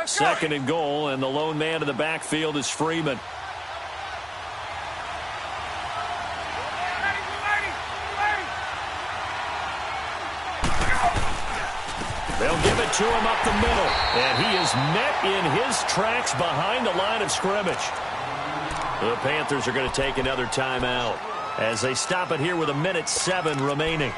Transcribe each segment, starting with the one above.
Second and goal, and the lone man in the backfield is Freeman. They'll give it to him up the middle, and he is met in his tracks behind the line of scrimmage. The Panthers are going to take another timeout as they stop it here with 1:07 remaining.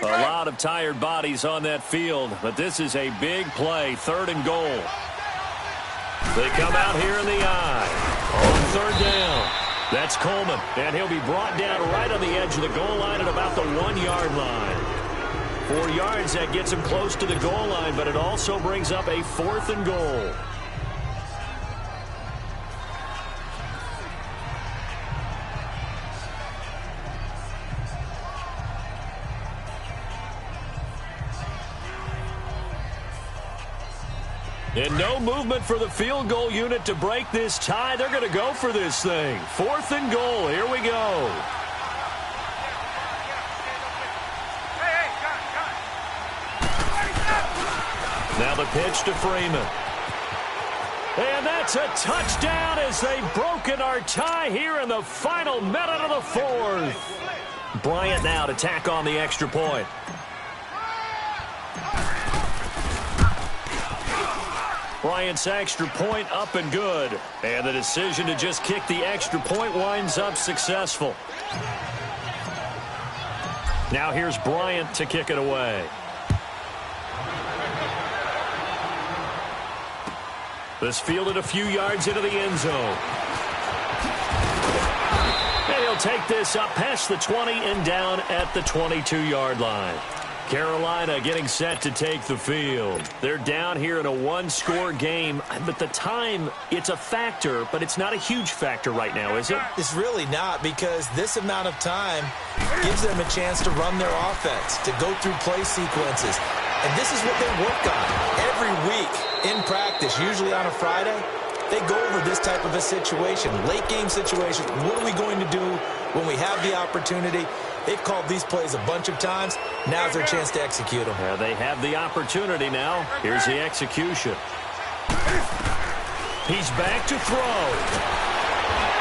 A lot of tired bodies on that field, but this is a big play, 3rd and goal. They come out here in the eye on 3rd down. That's Coleman, and he'll be brought down right on the edge of the goal line at about the 1-yard line. 4 yards, that gets him close to the goal line, but it also brings up a 4th and goal. And no movement for the field goal unit to break this tie. They're going to go for this thing. 4th and goal. Here we go. Now the pitch to Freeman. And that's a touchdown as they've broken our tie here in the final minute of the 4th. Bryant now to tack on the extra point. Bryant's extra point up and good. And the decision to just kick the extra point winds up successful. Now here's Bryant to kick it away. This fielded a few yards into the end zone. And he'll take this up past the 20 and down at the 22-yard line. Carolina getting set to take the field. They're down here in a 1-score game, but the time, it's a factor, but it's not a huge factor right now, is it? It's really not, because this amount of time gives them a chance to run their offense, to go through play sequences. And this is what they work on every week in practice, usually on a Friday. They go over this type of a situation, late game situation. What are we going to do when we have the opportunity? They've called these plays a bunch of times. Now's their chance to execute them. Yeah, they have the opportunity now. Here's the execution. He's back to throw.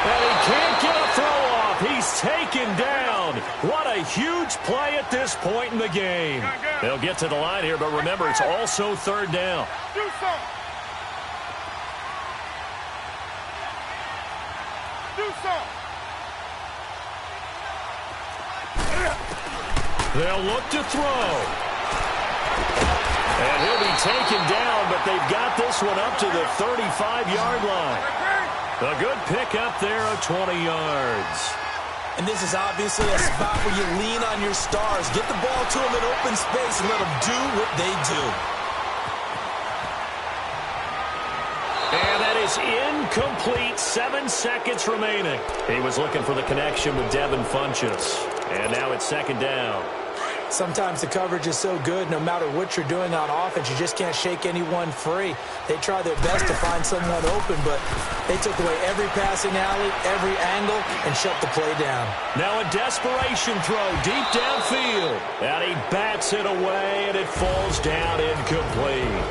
And he can't get a throw off. He's taken down. What a huge play at this point in the game. They'll get to the line here, but remember, it's also 3rd down. They'll look to throw. And he'll be taken down, but they've got this one up to the 35-yard line. A good pick up there of 20 yards. And this is obviously a spot where you lean on your stars. Get the ball to them in open space and let them do what they do. And that is incomplete. 7 seconds remaining. He was looking for the connection with Devin Funchess. And now it's 2nd down. Sometimes the coverage is so good, no matter what you're doing on offense, you just can't shake anyone free. They try their best to find someone open, but they took away every passing alley, every angle, and shut the play down. Now a desperation throw deep downfield. And he bats it away, and it falls down incomplete.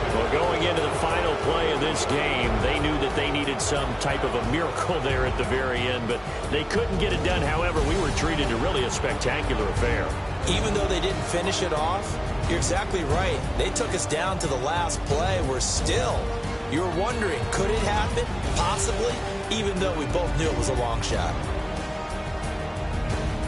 Well, going into the final play of this game, they knew that they needed some type of a miracle there at the very end, but they couldn't get it done. However, we were treated to really a spectacular affair. Even though they didn't finish it off, you're exactly right. They took us down to the last play. We're still, you're wondering, could it happen? Possibly, even though we both knew it was a long shot.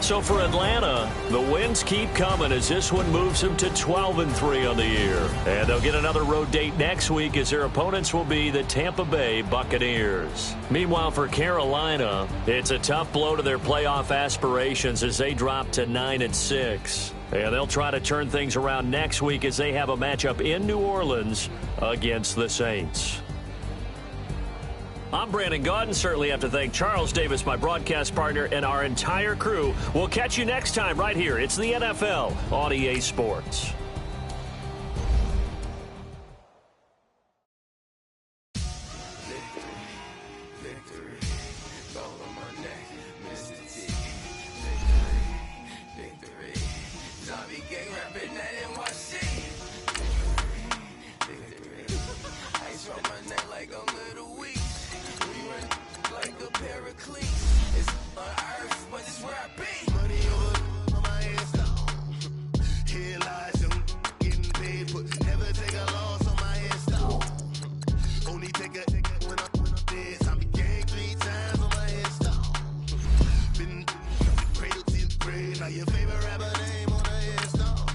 So for Atlanta, the wins keep coming as this one moves them to 12-3 on the year. And they'll get another road date next week as their opponents will be the Tampa Bay Buccaneers. Meanwhile, for Carolina, it's a tough blow to their playoff aspirations as they drop to 9-6. And they'll try to turn things around next week as they have a matchup in New Orleans against the Saints. I'm Brandon Gaudin. Certainly have to thank Charles Davis, my broadcast partner, and our entire crew. We'll catch you next time right here. It's the NFL on EA Sports. been that in my city. Ice on my neck like I'm Little Weeks. We run like a paraclete. It's on earth, but it's where I be. Money over on my headstone. Here lies them getting paid, but never take a loss on my headstone. Only take a when I'm dead. I be gang 3 times on my headstone. Been cradle to the grave. Now your favorite rapper name on the headstone.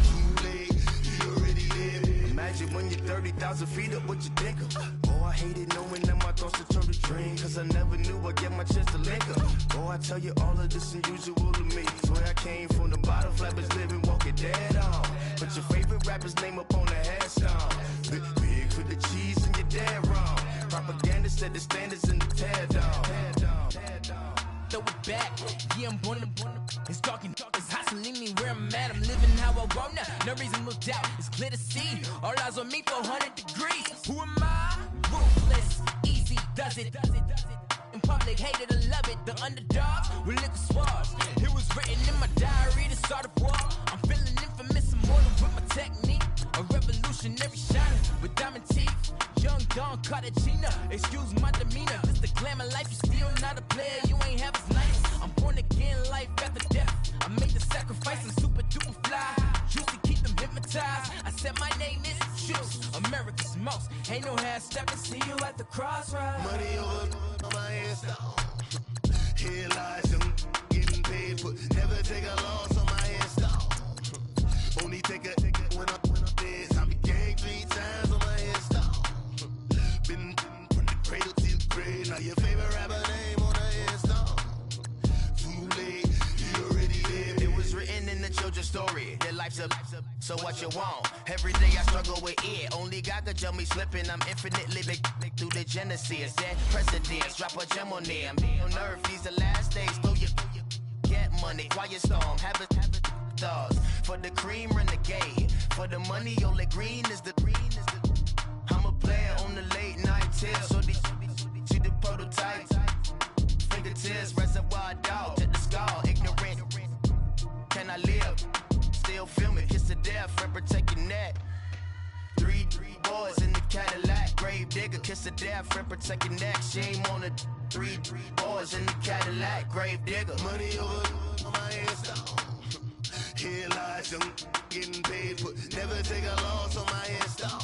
Too late, you already live. Imagine when you're 30,000 feet up, what you think of? Oh, I hated knowing that my thoughts would turn to dream, cause I never knew I'd get my chance to link up. Oh, I tell you all of this unusual to me. Swear I came from the bottom, flappers living, walking dead on. Put your favorite rapper's name up on the headstone. Big for the cheese and you're dead wrong. Propaganda set the standards in the tear down. Throw it back, yeah, I'm born to it's dark, it's hustling me where I'm at. I'm living how I want now, no reasonable doubt. It's clear to see, all eyes on me, 400 degrees. Who am I? Ruthless, easy, does it. In public, hate it or love it. The underdogs with liquor swabs. It was written in my diary to start a war. I'm feeling infamous, immortal with my technique. A revolutionary shining with diamond teeth. Young Don Cartagena, excuse my demeanor. This the glamour life, you still not a player. You ain't half as nice. I'm born again, life after death. I made the sacrifice and super duper fly. Used to keep them hypnotized. I said my name is Juice, America's most. Ain't no half stepping, see you at the crossroads. Money over on my headstone. Here lies them getting paid, but never take a loss on my headstone. Only take a when I'm dead. I be gang 3 times on my headstone. Been from the cradle to the grave. Now your favorite rapper name on the headstone. Too late, you already lived. It was written in the children's story. Their life's a so what you want? Every day I struggle with it. Only God could tell me slipping. I'm infinitely big through the Genesis. That precedence, drop a gem on there. I'm on earth, these the last days. Throw your get money, quiet storm, have it thoughts. For the cream, renegade. For the money, only green is the I'm a player on the late night till. So these see the prototype. Fingertips, reservoir dog, to the skull, ignorant. Can I live? Still feel me, kiss to death, friend, protect your neck. 3 boys in the Cadillac, grave digger, kiss to death, friend, protect your neck. Shame on the 3 boys in the Cadillac, grave digger. Money over on my headstone. Here lies them getting paid, but never take a loss on my headstone.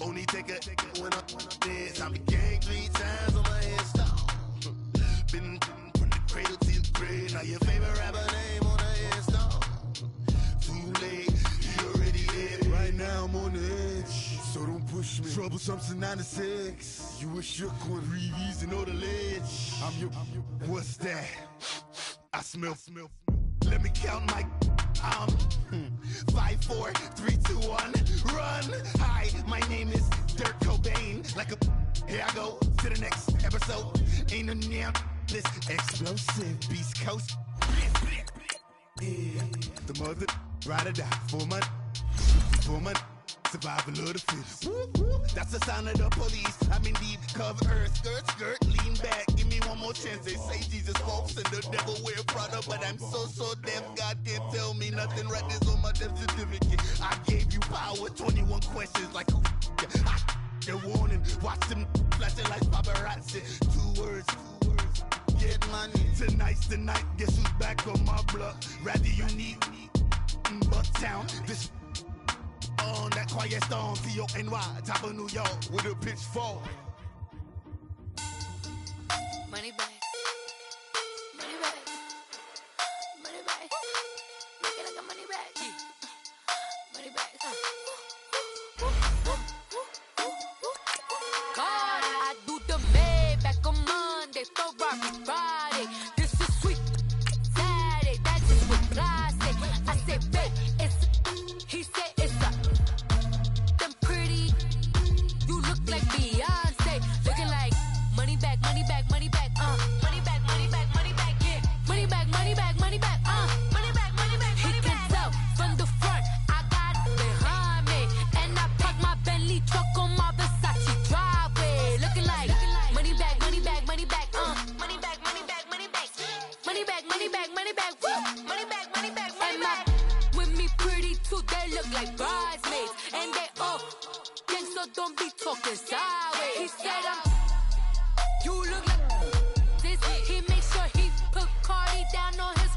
Only take a when I'm dead. I be gang 3 times on my headstone. Been from the cradle to the grave. Now your favorite rapper name on the headstone. Too late, you already lived. Right now I'm on the edge, so don't push me. Troublesome to 9 to 6. You a shook one, Reeves and know the ledge. I'm your, what's that? I smell. Let me count my 5, 4, 3, 2, 1, run. Hi, my name is Dirk Cobain. Like a here I go to the next episode. Ain't no damn this explosive Beast Coast. Yeah. The mother ride or die for my survival of the fittest. That's the sound of the police. I'm in deep cover earth, skirt, lean back. Give me one more chance. They say Jesus walks and the devil wear Prada, but I'm so deaf. God can't tell me nothing. Right this on my death certificate. I gave you power. 21 questions like who? The warning. Watch them flashing like paparazzi. 2 words. Get money. Tonight's the night. Guess who's back on my block? Rather unique. Bucktown. This. On that quiet stone, T-O-N-Y, top of New York, with a pitchfork. Money back. Money back. Money back. Make it like a money back. Money back. God, I do the Maybach on Monday, Ferrari Friday. This is sweet Saturday, that's just what I say. I say, babe, it's he said it's a them pretty. You look like Beyonce. like bridesmaids. And they all gang, so don't be talking sideways. He said you look like this. He make sure he put Cardi down on his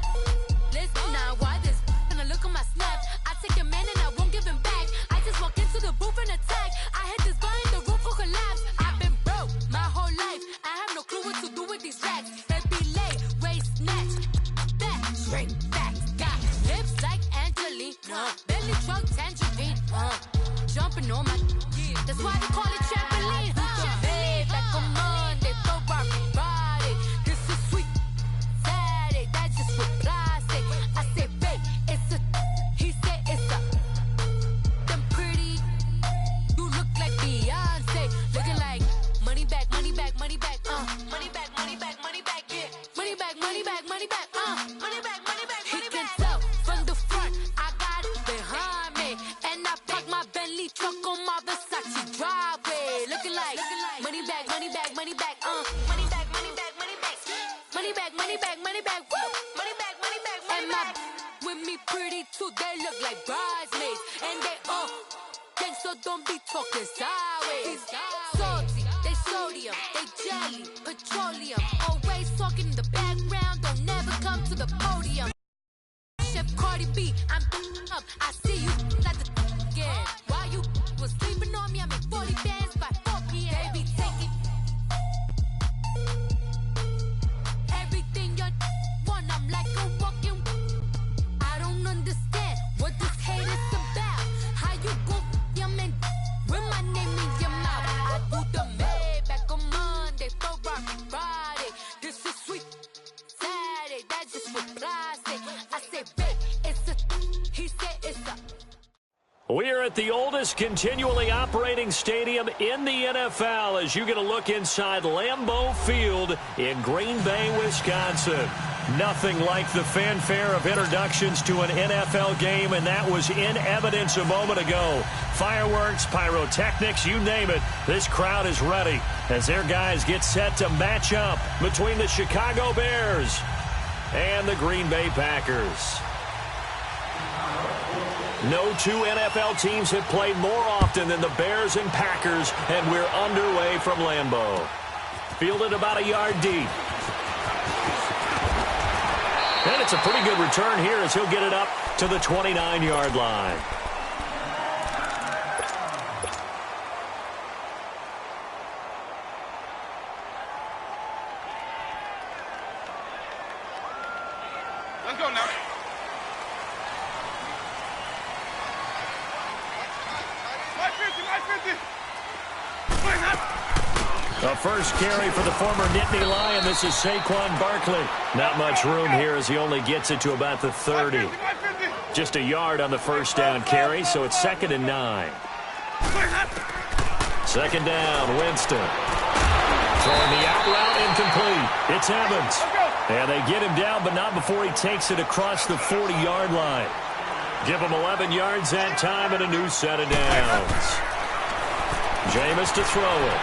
list. Now why this? Gonna look at my snap. I take your man and I won't give him back. I just walk into the booth and attack. I hit this guy in the roof will collapse. I've been broke my whole life. I have no clue what to do with these racks. They be late, race snatch, back, straight back. Got lips like Angelina, belly truck tangerine. Jumping on my, that's why they call it trampoline. Babe, like a Monday, throw rock body. This is sweet Saturday, that's just with plastic. I say, babe, it's a, he said it's a, them pretty, you look like Beyonce, looking like money back, money back, money back, money back, money back, money back, yeah, money back, money back, money back, money back, money back, money back. He can tell from the front, I got it behind me, and I park my Bentley truck on my Versace driveway, looking like money back, money back, money back, money back, money back, money back, money back, money back, money back, woo, money back, money back, money back. With me pretty too, they look like bridesmaids, and they all gang, so don't be talking sideways. Salty, they sodium, they jelly, petroleum, always talking in the background, don't never come to the podium. Chef Cardi B, I'm up, I see you like the again. While you was sleeping on me, I make 40 bands by 4 p.m. They be taking everything you want, I'm like a walking. I don't understand what this hate is about. How you go your man with my name in your mouth? I do the Maybach on Monday, for rock Friday. This is sweet Saturday, that's just with plastic. I say, babe, it's a, he said it's a. We're at the oldest continually operating stadium in the NFL as you get a look inside Lambeau Field in Green Bay, Wisconsin. Nothing like the fanfare of introductions to an NFL game, and that was in evidence a moment ago. Fireworks, pyrotechnics, you name it. This crowd is ready as their guys get set to match up between the Chicago Bears and the Green Bay Packers. No two NFL teams have played more often than the Bears and Packers, and we're underway from Lambeau. Fielded about a yard deep. And it's a pretty good return here as he'll get it up to the 29-yard line. Let's go now. The first carry for the former Nittany Lion. This is Saquon Barkley. Not much room here as he only gets it to about the 30. Just a yard on the first down carry, so it's 2nd and 9. 2nd down, Winston. Throwing the out route incomplete. It's Evans. And they get him down, but not before he takes it across the 40-yard line. Give him 11 yards that time and a new set of downs. Jameis to throw it.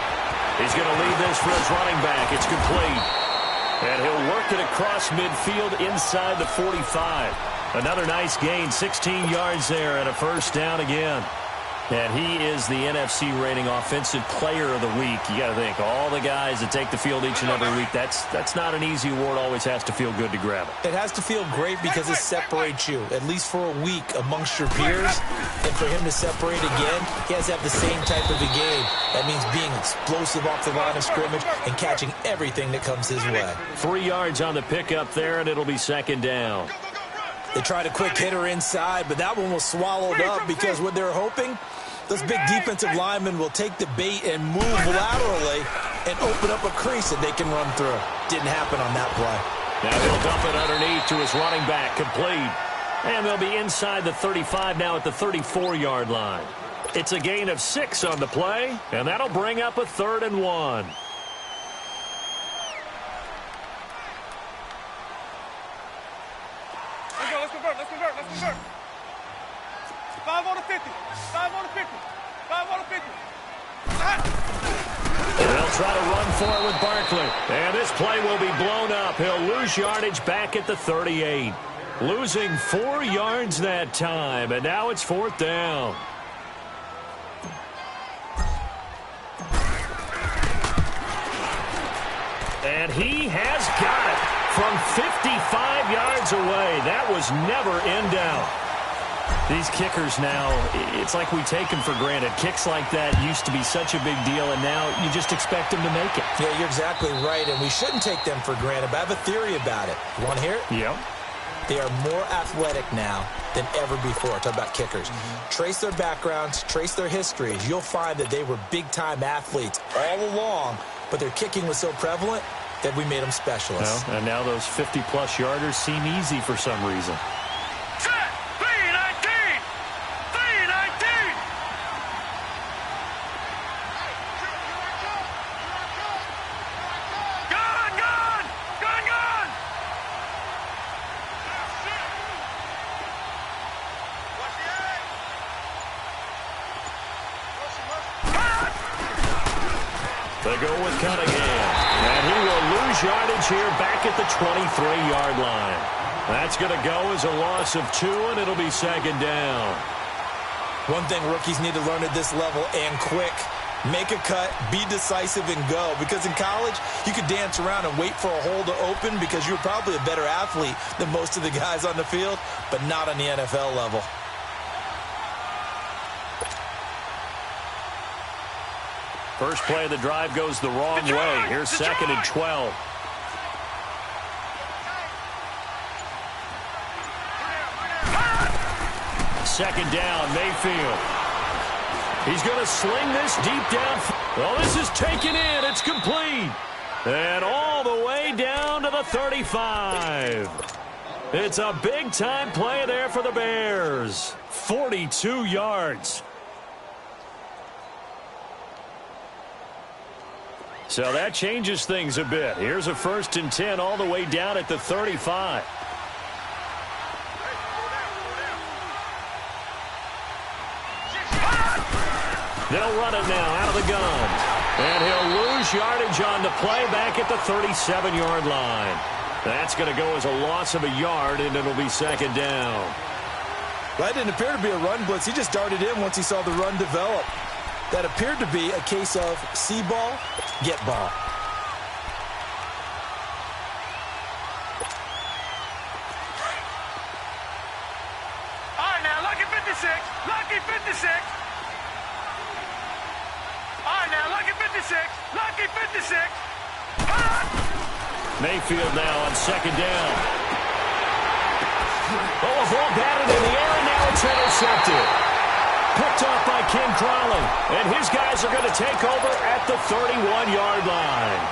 He's going to leave this for his running back. It's complete. And he'll work it across midfield inside the 45. Another nice gain, 16 yards there and a first down again. And he is the NFC rating offensive player of the week. You got to think, all the guys that take the field each and every week, that's not an easy award. Always has to feel good to grab it. It has to feel great because it separates you, at least for a week, amongst your peers. And for him to separate again, he has to have the same type of a game. That means being explosive off the line of scrimmage and catching everything that comes his way. 3 yards on the pickup there, and it'll be 2nd down. They tried a quick hitter inside, but that one was swallowed up because what they're hoping, those big defensive linemen will take the bait and move laterally and open up a crease that they can run through. Didn't happen on that play. Now he'll dump it underneath to his running back, complete. And they'll be inside the 35 now at the 34-yard line. It's a gain of 6 on the play, and that'll bring up a 3rd and 1. Let's convert. 5 on the 50. 5 on the 50. 5 on the 50. They'll try to run for it with Barkley. And this play will be blown up. He'll lose yardage back at the 38. Losing 4 yards that time, and now it's 4th down. And he has got it from 55 yards away. That was never in doubt. These kickers now, it's like we take them for granted. Kicks like that used to be such a big deal, and now you just expect them to make it. Yeah, you're exactly right, and we shouldn't take them for granted, but I have a theory about it. You want to hear it? Yep. They are more athletic now than ever before. Talk about kickers. Trace their backgrounds, trace their histories. You'll find that they were big-time athletes all along, but their kicking was so prevalent that we made them specialists. Well, and now those 50-plus yarders seem easy for some reason. They go with Cunningham, and he will lose yardage here back at the 23-yard line. That's going to go as a loss of 2, and it'll be 2nd down. One thing rookies need to learn at this level, and quick, make a cut, be decisive, and go. Because in college, you could dance around and wait for a hole to open because you're probably a better athlete than most of the guys on the field, but not on the NFL level. First play of the drive goes the wrong way. Here's 2nd and 12. Second down, Mayfield. He's going to sling this deep down. Well, this is taken in. It's complete. And all the way down to the 35. It's a big-time play there for the Bears. 42 yards. So that changes things a bit. Here's a 1st and 10 all the way down at the 35. They'll run it now out of the gun. And he'll lose yardage on the play back at the 37-yard line. That's going to go as a loss of a yard, and it'll be 2nd down. That didn't appear to be a run blitz. He just darted in once he saw the run develop. That appeared to be a case of see ball, get ball. All right, now, lucky 56. Lucky 56. All right, now, lucky 56. Lucky 56. Mayfield now on 2nd down. Oh, a ball batted in the air, and now it's intercepted. Picked off by Ken Crawley, and his guys are going to take over at the 31-yard line.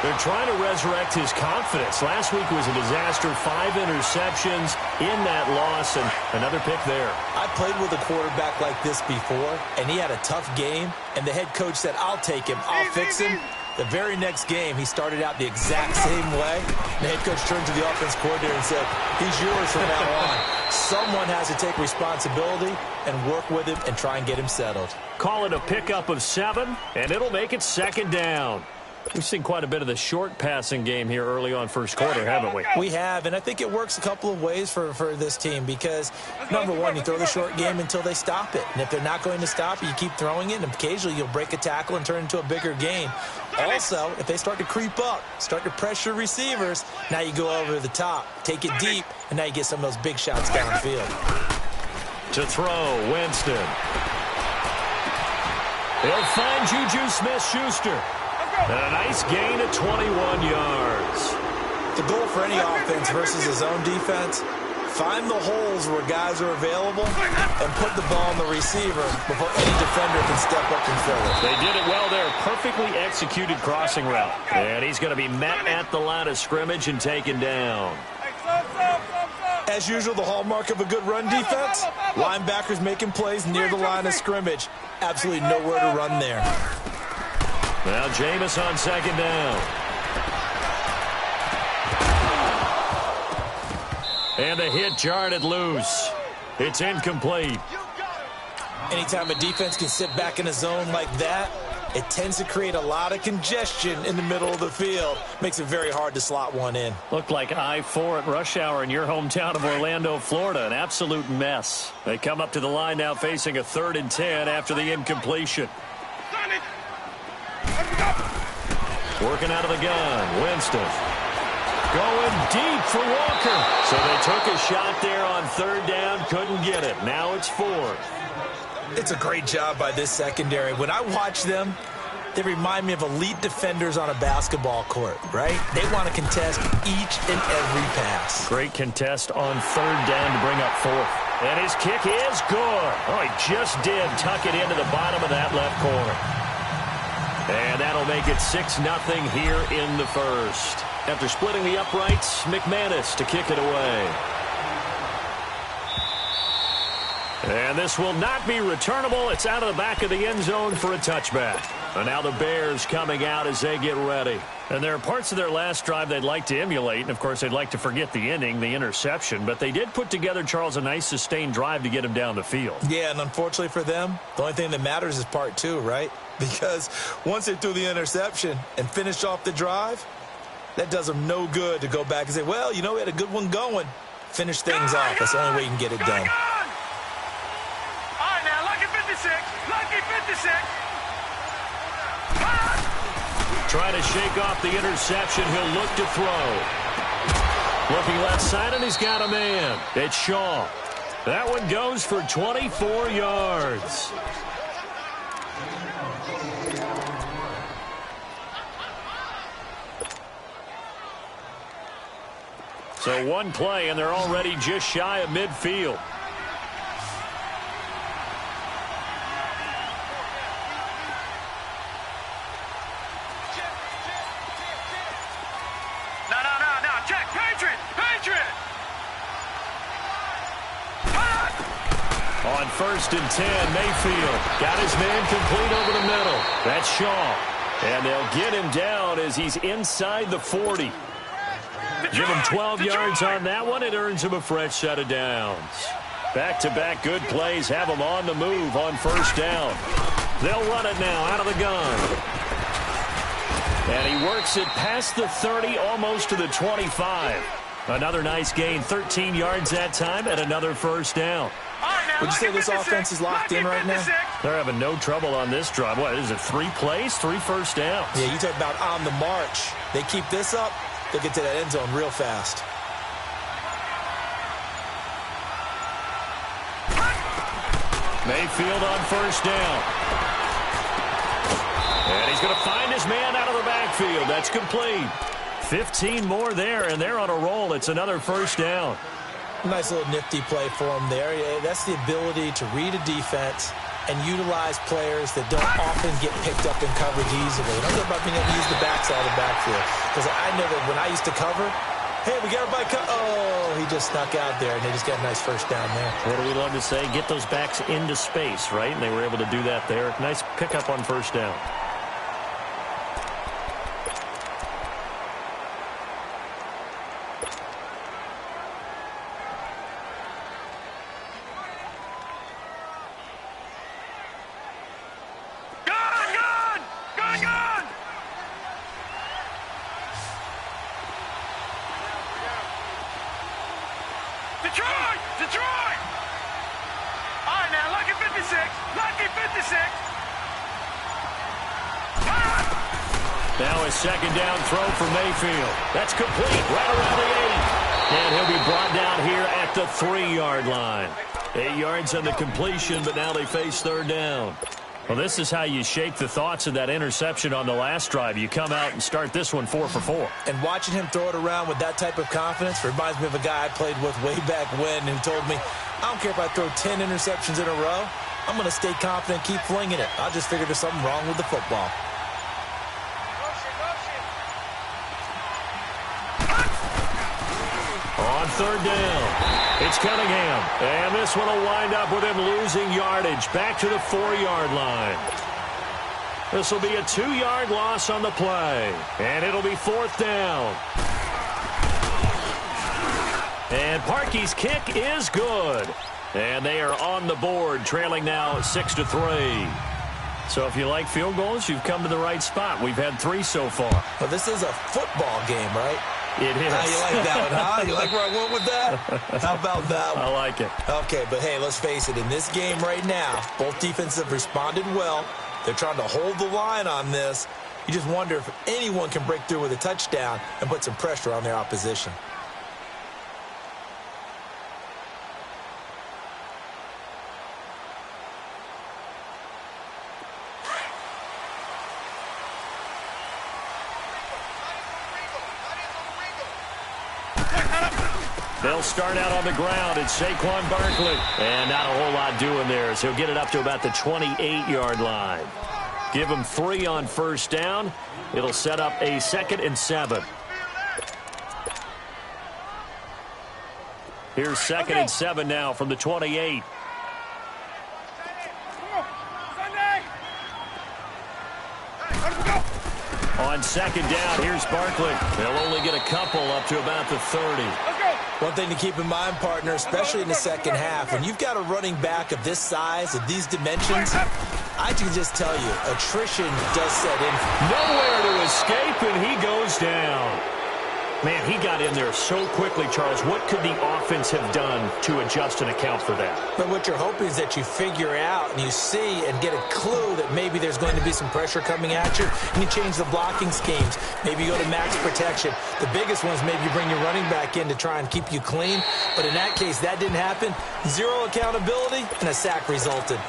They're trying to resurrect his confidence. Last week was a disaster, 5 interceptions in that loss, and another pick there. I played with a quarterback like this before, and he had a tough game, and the head coach said, I'll take him, I'll fix him. The very next game, he started out the exact same way. The head coach turned to the offense coordinator and said, he's yours from now on. Someone has to take responsibility and work with him and try and get him settled. Call it a pickup of 7, and it'll make it 2nd down. We've seen quite a bit of the short passing game here early on first quarter, haven't we? We have, and I think it works a couple of ways for this team because, number one, you throw the short game until they stop it. And if they're not going to stop it, you keep throwing it, and occasionally you'll break a tackle and turn it into a bigger game. Also, if they start to creep up, start to pressure receivers, now you go over the top, take it deep, and now you get some of those big shots downfield. To throw, Winston. He'll find Juju Smith-Schuster. And a nice gain of 21 yards. The goal for any offense versus his own defense, find the holes where guys are available and put the ball on the receiver before any defender can step up and fill it. They did it well there. Perfectly executed crossing route. And he's going to be met at the line of scrimmage and taken down. As usual, the hallmark of a good run defense, linebackers making plays near the line of scrimmage. Absolutely nowhere to run there. Now Jameis on 2nd down. And the hit jarred loose. It's incomplete. Anytime a defense can sit back in a zone like that, It tends to create a lot of congestion in the middle of the field. Makes it very hard to slot one in. Looked like I-4 at rush hour in your hometown of Orlando, Florida. An absolute mess. They come up to the line now facing a 3rd and 10 after the incompletion. Working out of the gun. Winston. Going deep for Walker. So they took a shot there on 3rd down. Couldn't get it. Now it's 4th. It's a great job by this secondary. When I watch them, they remind me of elite defenders on a basketball court, right? They want to contest each and every pass. Great contest on 3rd down to bring up 4th. And his kick is good. Oh, he just did tuck it into the bottom of that left corner. And that'll make it 6-0 here in the first. After splitting the uprights, McManus to kick it away. And this will not be returnable. It's out of the back of the end zone for a touchback. And now the Bears coming out as they get ready. And there are parts of their last drive they'd like to emulate. And, of course, they'd like to forget the inning, the interception. But they did put together, Charles, a nice sustained drive to get him down the field. Yeah, and unfortunately for them, the only thing that matters is part 2, right? Because once they threw the interception and finished off the drive, that does them no good to go back and say, well, you know, we had a good one going. Finish things off. That's the only way you can get it done. Lucky 56. Trying to shake off the interception. He'll look to throw. Looking left side, and he's got a man. It's Shaw. That one goes for 24 yards. So one play, and they're already just shy of midfield. On 1st and 10, Mayfield got his man complete over the middle. That's Shaw. And they'll get him down as he's inside the 40. Give him 12 yards on that one. It earns him a fresh set of downs. Back-to-back good plays have him on the move on 1st down. They'll run it now out of the gun. And he works it past the 30, almost to the 25. Another nice gain, 13 yards that time, and another 1st down. Would you say this offense is locked in right now? They're having no trouble on this drive. What is it, 3 plays, 3 first downs? Yeah, you talk about on the march. They keep this up, they'll get to that end zone real fast. Mayfield on 1st down. And he's going to find his man out of the backfield. That's complete. 15 more there, and they're on a roll. It's another 1st down. Nice little nifty play for him there. Yeah, that's the ability to read a defense and utilize players that don't often get picked up in coverage easily. And I'm talking about being able to use the backside of the backfield. Because I know that when I used to cover, hey, we got everybody oh, he just snuck out there, and they just got a nice 1st down there. What do we love to say? Get those backs into space, right? And they were able to do that there. Nice pickup on 1st down. Detroit! All right, now, lucky 56. Lucky 56. Now a 2nd down throw for Mayfield. That's complete right around the 8. And he'll be brought down here at the 3-yard line. 8 yards on the completion, but now they face 3rd down. Well, this is how you shake the thoughts of that interception on the last drive. You come out and start this one 4 for 4. And watching him throw it around with that type of confidence reminds me of a guy I played with way back when who told me, I don't care if I throw 10 interceptions in a row. I'm going to stay confident, keep flinging it. I just figured there's something wrong with the football. On 3rd down, it's Cunningham. And this one will wind up with him losing yardage back to the 4-yard line. This will be a 2-yard loss on the play. And it'll be 4th down. And Parkey's kick is good. And they are on the board, trailing now 6-3. So if you like field goals, you've come to the right spot. We've had 3 so far. Well, this is a football game, right? It is. You like that one, huh? You like where I went with that? How about that one? I like it. Okay, but hey, let's face it. In this game right now, both defenses have responded well. They're trying to hold the line on this. You just wonder if anyone can break through with a touchdown and put some pressure on their opposition. They'll start out on the ground. It's Saquon Barkley. And not a whole lot doing there as he'll get it up to about the 28-yard line. Give him 3 on first down. It'll set up a 2nd and 7. Here's 2nd and 7 now from the 28. On 2nd down, here's Barkley. They'll only get a couple up to about the 30. One thing to keep in mind, partner, especially in the second half, when you've got a running back of this size, of these dimensions, I can just tell you, attrition does set in. Nowhere to escape, and he goes down. Man, he got in there so quickly, Charles. What could the offense have done to adjust and account for that? But what you're hoping is that you figure out and you see and get a clue that maybe there's going to be some pressure coming at you, and you change the blocking schemes. Maybe you go to max protection. The biggest ones, maybe you bring your running back in to try and keep you clean. But in that case, that didn't happen. 0 accountability, and a sack resulted.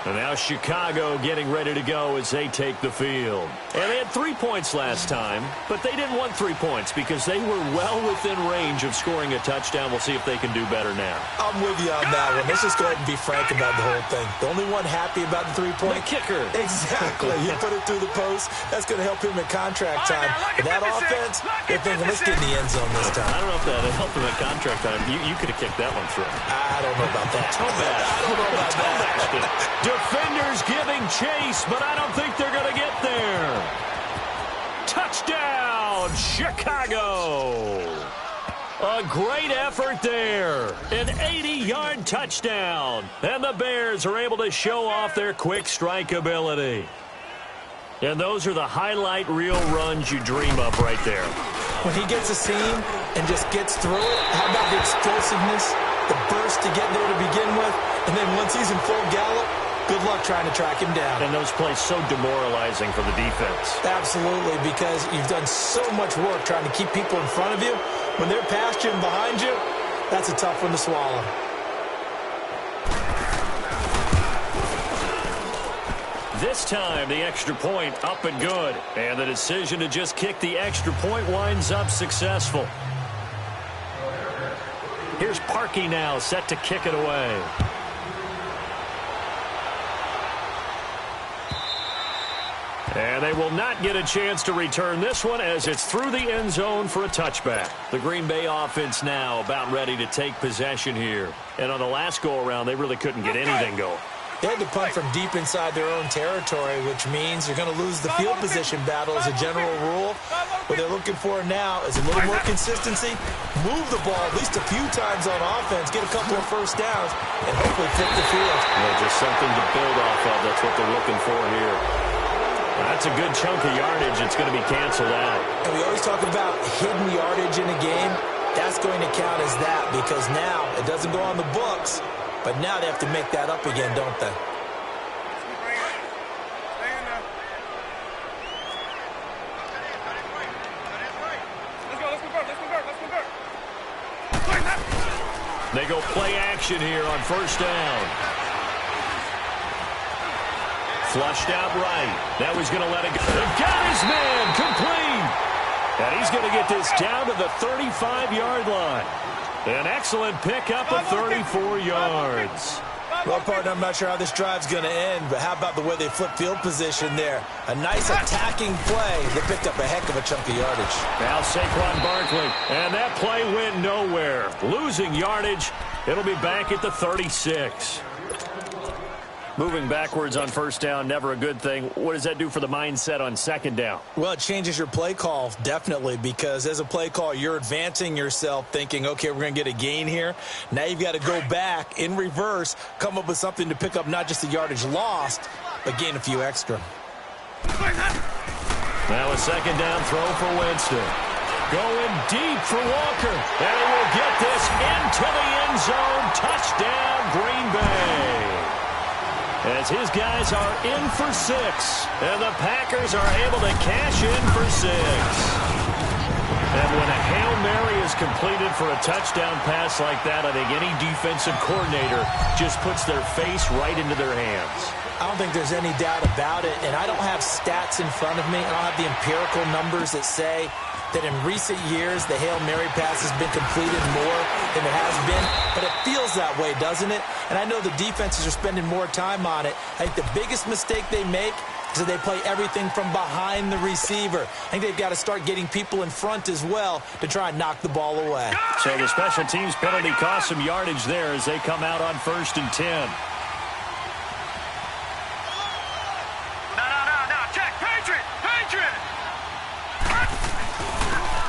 And now Chicago getting ready to go as they take the field. And they had 3 points last time, but they didn't want 3 points because they were well within range of scoring a touchdown. We'll see if they can do better now. I'm with you on that one. Let's just go ahead and be frank about the whole thing. The only one happy about the 3-point? The kicker. Exactly. You put it through the post. That's going to help him at contract time. But that offense, they're thinking, let's get in the end zone this time. I don't know if that helped him at contract time. You could have kicked that one through. I don't know about that. I don't know about that. Defenders giving chase, but I don't think they're going to get there. Touchdown, Chicago. A great effort there. An 80-yard touchdown. And the Bears are able to show off their quick strike ability. And those are the highlight reel runs you dream of right there. When he gets a seam and just gets through it, how about the explosiveness, the burst to get there to begin with, and then once he's in full gallop, good luck trying to track him down. And those plays so demoralizing for the defense. Absolutely, because you've done so much work trying to keep people in front of you. When they're past you and behind you, that's a tough one to swallow. This time, the extra point up and good. And the decision to just kick the extra point winds up successful. Here's Parkey now, set to kick it away. And they will not get a chance to return this one as it's through the end zone for a touchback. The Green Bay offense now about ready to take possession here. And on the last go-around, they really couldn't get anything going. They had to punt from deep inside their own territory, which means you're going to lose the field position battle as a general rule. What they're looking for now is a little more consistency, move the ball at least a few times on offense, get a couple of first downs, and hopefully flip the field. Yeah, just something to build off of. That's what they're looking for here. That's a good chunk of yardage. It's going to be canceled out. And we always talk about hidden yardage in a game. That's going to count as that because now it doesn't go on the books, but now they have to make that up again, don't they? They go play action here on first down. Flushed out right. Now he's going to let it go. Got his man complete. And he's going to get this down to the 35-yard line. An excellent pickup of 34 yards. Well, partner, I'm not sure how this drive's going to end, but how about the way they flip field position there? A nice attacking play. They picked up a heck of a chunk of yardage. Now Saquon Barkley. And that play went nowhere. Losing yardage. It'll be back at the 36. Moving backwards on first down, never a good thing. What does that do for the mindset on second down? Well, it changes your play call, definitely, because as a play call, you're advancing yourself thinking, okay, we're going to get a gain here. Now you've got to go back in reverse, come up with something to pick up not just the yardage lost, but gain a few extra. Now a second down throw for Winston. Going deep for Walker. And he will get this into the end zone. Touchdown, Green Bay. As his guys are in for 6. And the Packers are able to cash in for 6. And when a Hail Mary is completed for a touchdown pass like that, I think any defensive coordinator just puts their face right into their hands. I don't think there's any doubt about it, and I don't have stats in front of me. I don't have the empirical numbers that say that in recent years the Hail Mary pass has been completed more than it has been, but it feels that way, doesn't it? And I know the defenses are spending more time on it. I think the biggest mistake they make is that they play everything from behind the receiver. I think they've got to start getting people in front as well to try and knock the ball away. So the special teams penalty cost some yardage there as they come out on 1st and 10.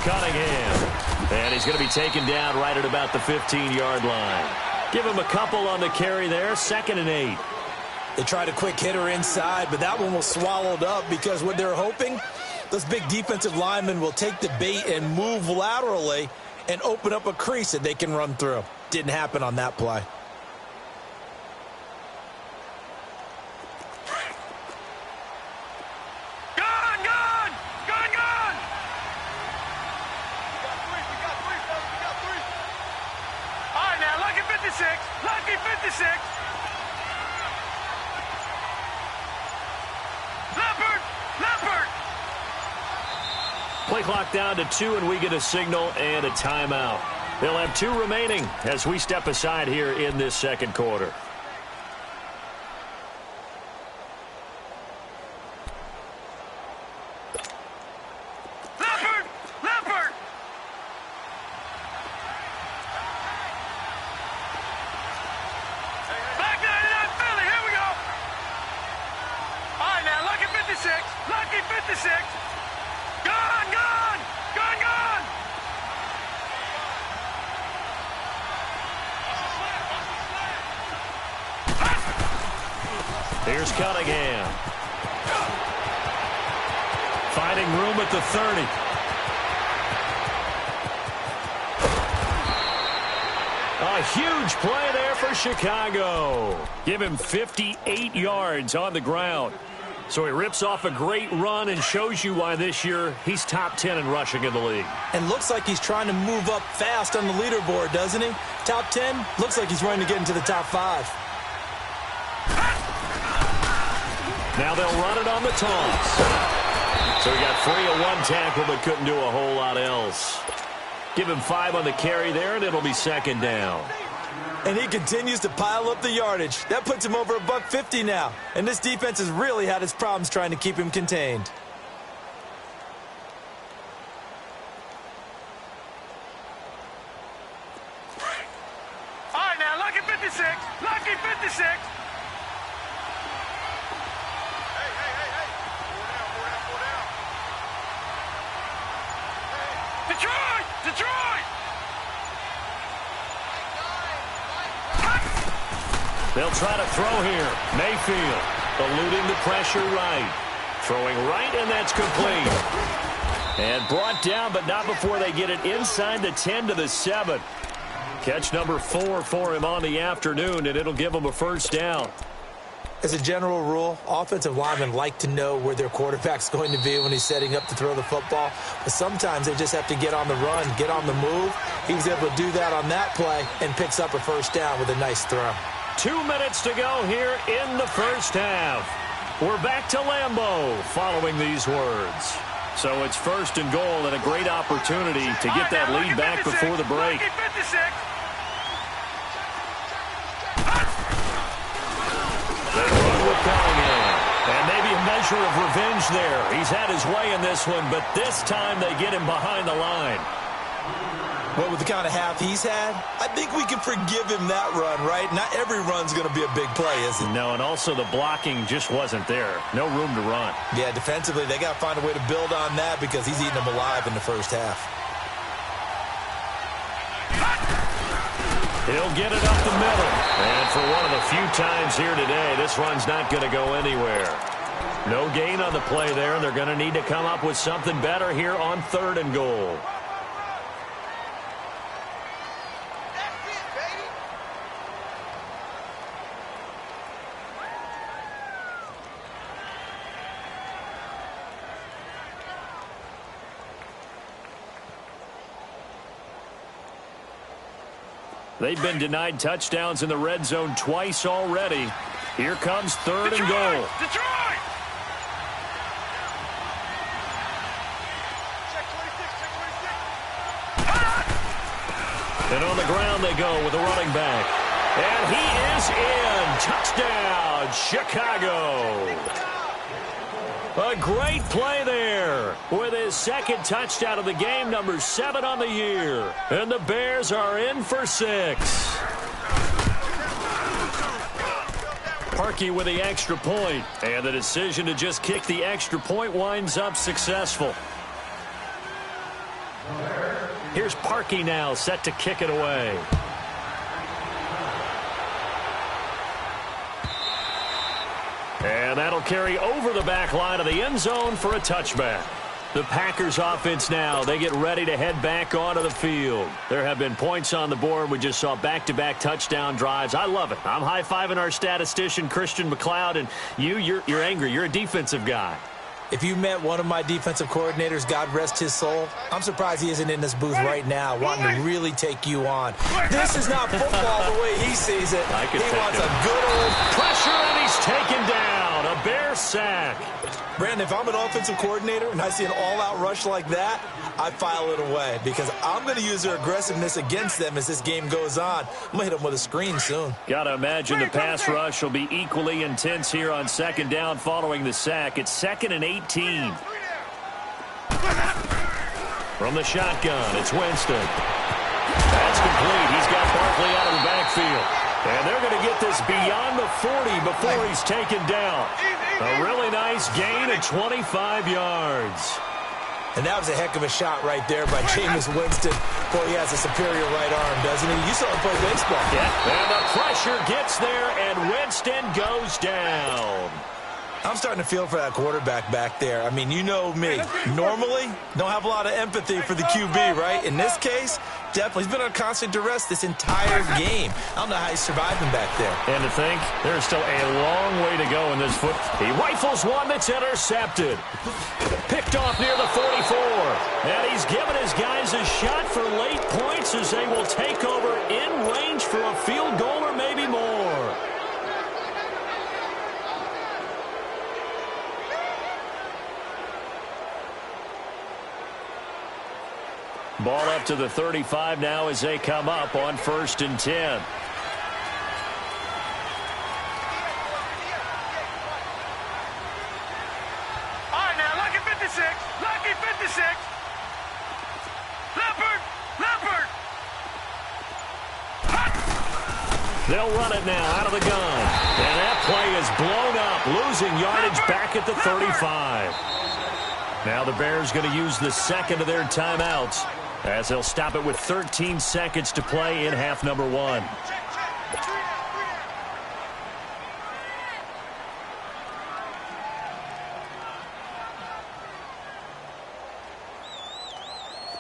Cunningham. And he's going to be taken down right at about the 15-yard line. Give him a couple on the carry there. 2nd and 8. They tried a quick hitter inside, but that one was swallowed up because what they're hoping, those big defensive linemen will take the bait and move laterally and open up a crease that they can run through. Didn't happen on that play. Lucky 56. Leopard. Play clock down to 2, and we get a signal and a timeout. They'll have 2 remaining as we step aside here in this second quarter. Lucky 56. Gone. Here's Cunningham. Finding room at the 30. A huge play there for Chicago. Give him 58 yards on the ground. So he rips off a great run and shows you why this year he's top 10 in rushing in the league. And looks like he's trying to move up fast on the leaderboard, doesn't he? Top 10, looks like he's running to get into the top 5. Now they'll run it on the toss. So he got free of 1 tackle but couldn't do a whole lot else. Give him 5 on the carry there, and it'll be 2nd down. And he continues to pile up the yardage. That puts him over $150 now. And this defense has really had its problems trying to keep him contained. All right, now, lucky 56. Lucky 56. Detroit! They'll try to throw here. Mayfield eluding the pressure right. Throwing right, and that's complete. And brought down, but not before they get it inside the 10 to the 7. Catch number 4 for him on the afternoon, and it'll give him a 1st down. As a general rule, offensive linemen like to know where their quarterback's going to be when he's setting up to throw the football. But sometimes they just have to get on the run, get on the move. He was able to do that on that play and picks up a 1st down with a nice throw. 2 minutes to go here in the first half. We're back to Lambeau following these words. So it's 1st and goal and a great opportunity to get that lead back before the break. They run with Cunningham. And maybe a measure of revenge there. He's had his way in this one, but this time they get him behind the line. Well, with the kind of half he's had, I think we can forgive him that run, right? Not every run's going to be a big play, is it? No, and also the blocking just wasn't there. No room to run. Yeah, defensively, they got to find a way to build on that because he's eating them alive in the first half. He'll get it up the middle. And for one of the few times here today, this run's not going to go anywhere. No gain on the play there, and they're going to need to come up with something better here on 3rd and goal. They've been denied touchdowns in the red zone twice already. Here comes 3rd and goal. Detroit! And on the ground they go with a running back. And he is in. Touchdown, Chicago. A great play there with his 2nd touchdown of the game, number 7 on the year. And the Bears are in for 6. Parkey with the extra point, and the decision to just kick the extra point winds up successful. Here's Parkey now, set to kick it away. And that'll carry over the back line of the end zone for a touchback. The Packers offense now, they get ready to head back onto the field. There have been points on the board. We just saw back-to-back touchdown drives. I love it. I'm high-fiving our statistician, Christian McLeod, and you're angry. You're a defensive guy. If you met one of my defensive coordinators, God rest his soul, I'm surprised he isn't in this booth right now wanting to really take you on. This is not football the way he sees it. He wants a good old pressure, and he's taken down. A Bear sack. Brandon, if I'm an offensive coordinator and I see an all-out rush like that, I file it away because I'm going to use their aggressiveness against them as this game goes on. I'm going to hit them with a screen soon. Got to imagine the pass rush will be equally intense here on 2nd down following the sack. It's 2nd and 18. From the shotgun, it's Winston. That's complete. He's got Barkley out of the backfield. And they're going to get this beyond the 40 before he's taken down. A really nice gain of 25 yards. And that was a heck of a shot right there by Jameis Winston. Boy, he has a superior right arm, doesn't he? You saw him play baseball. Yeah, and the pressure gets there, and Winston goes down. I'm starting to feel for that quarterback back there. I mean, you know me. Normally, don't have a lot of empathy for the QB, right? In this case, definitely. He's been on constant duress this entire game. I don't know how he's surviving back there. And to think, there's still a long way to go in this foot. He rifles one that's intercepted. Picked off near the 44. And he's given his guys a shot for late points as they will take over in range for a field goal or maybe more. Ball up to the 35 now as they come up on 1st and 10. All right, now, lucky 56. Lucky 56. Leopard. They'll run it now out of the gun. And that play is blown up, losing yardage back at the 35. Now the Bears going to use the 2nd of their timeouts, as they'll stop it with 13 seconds to play in half number 1.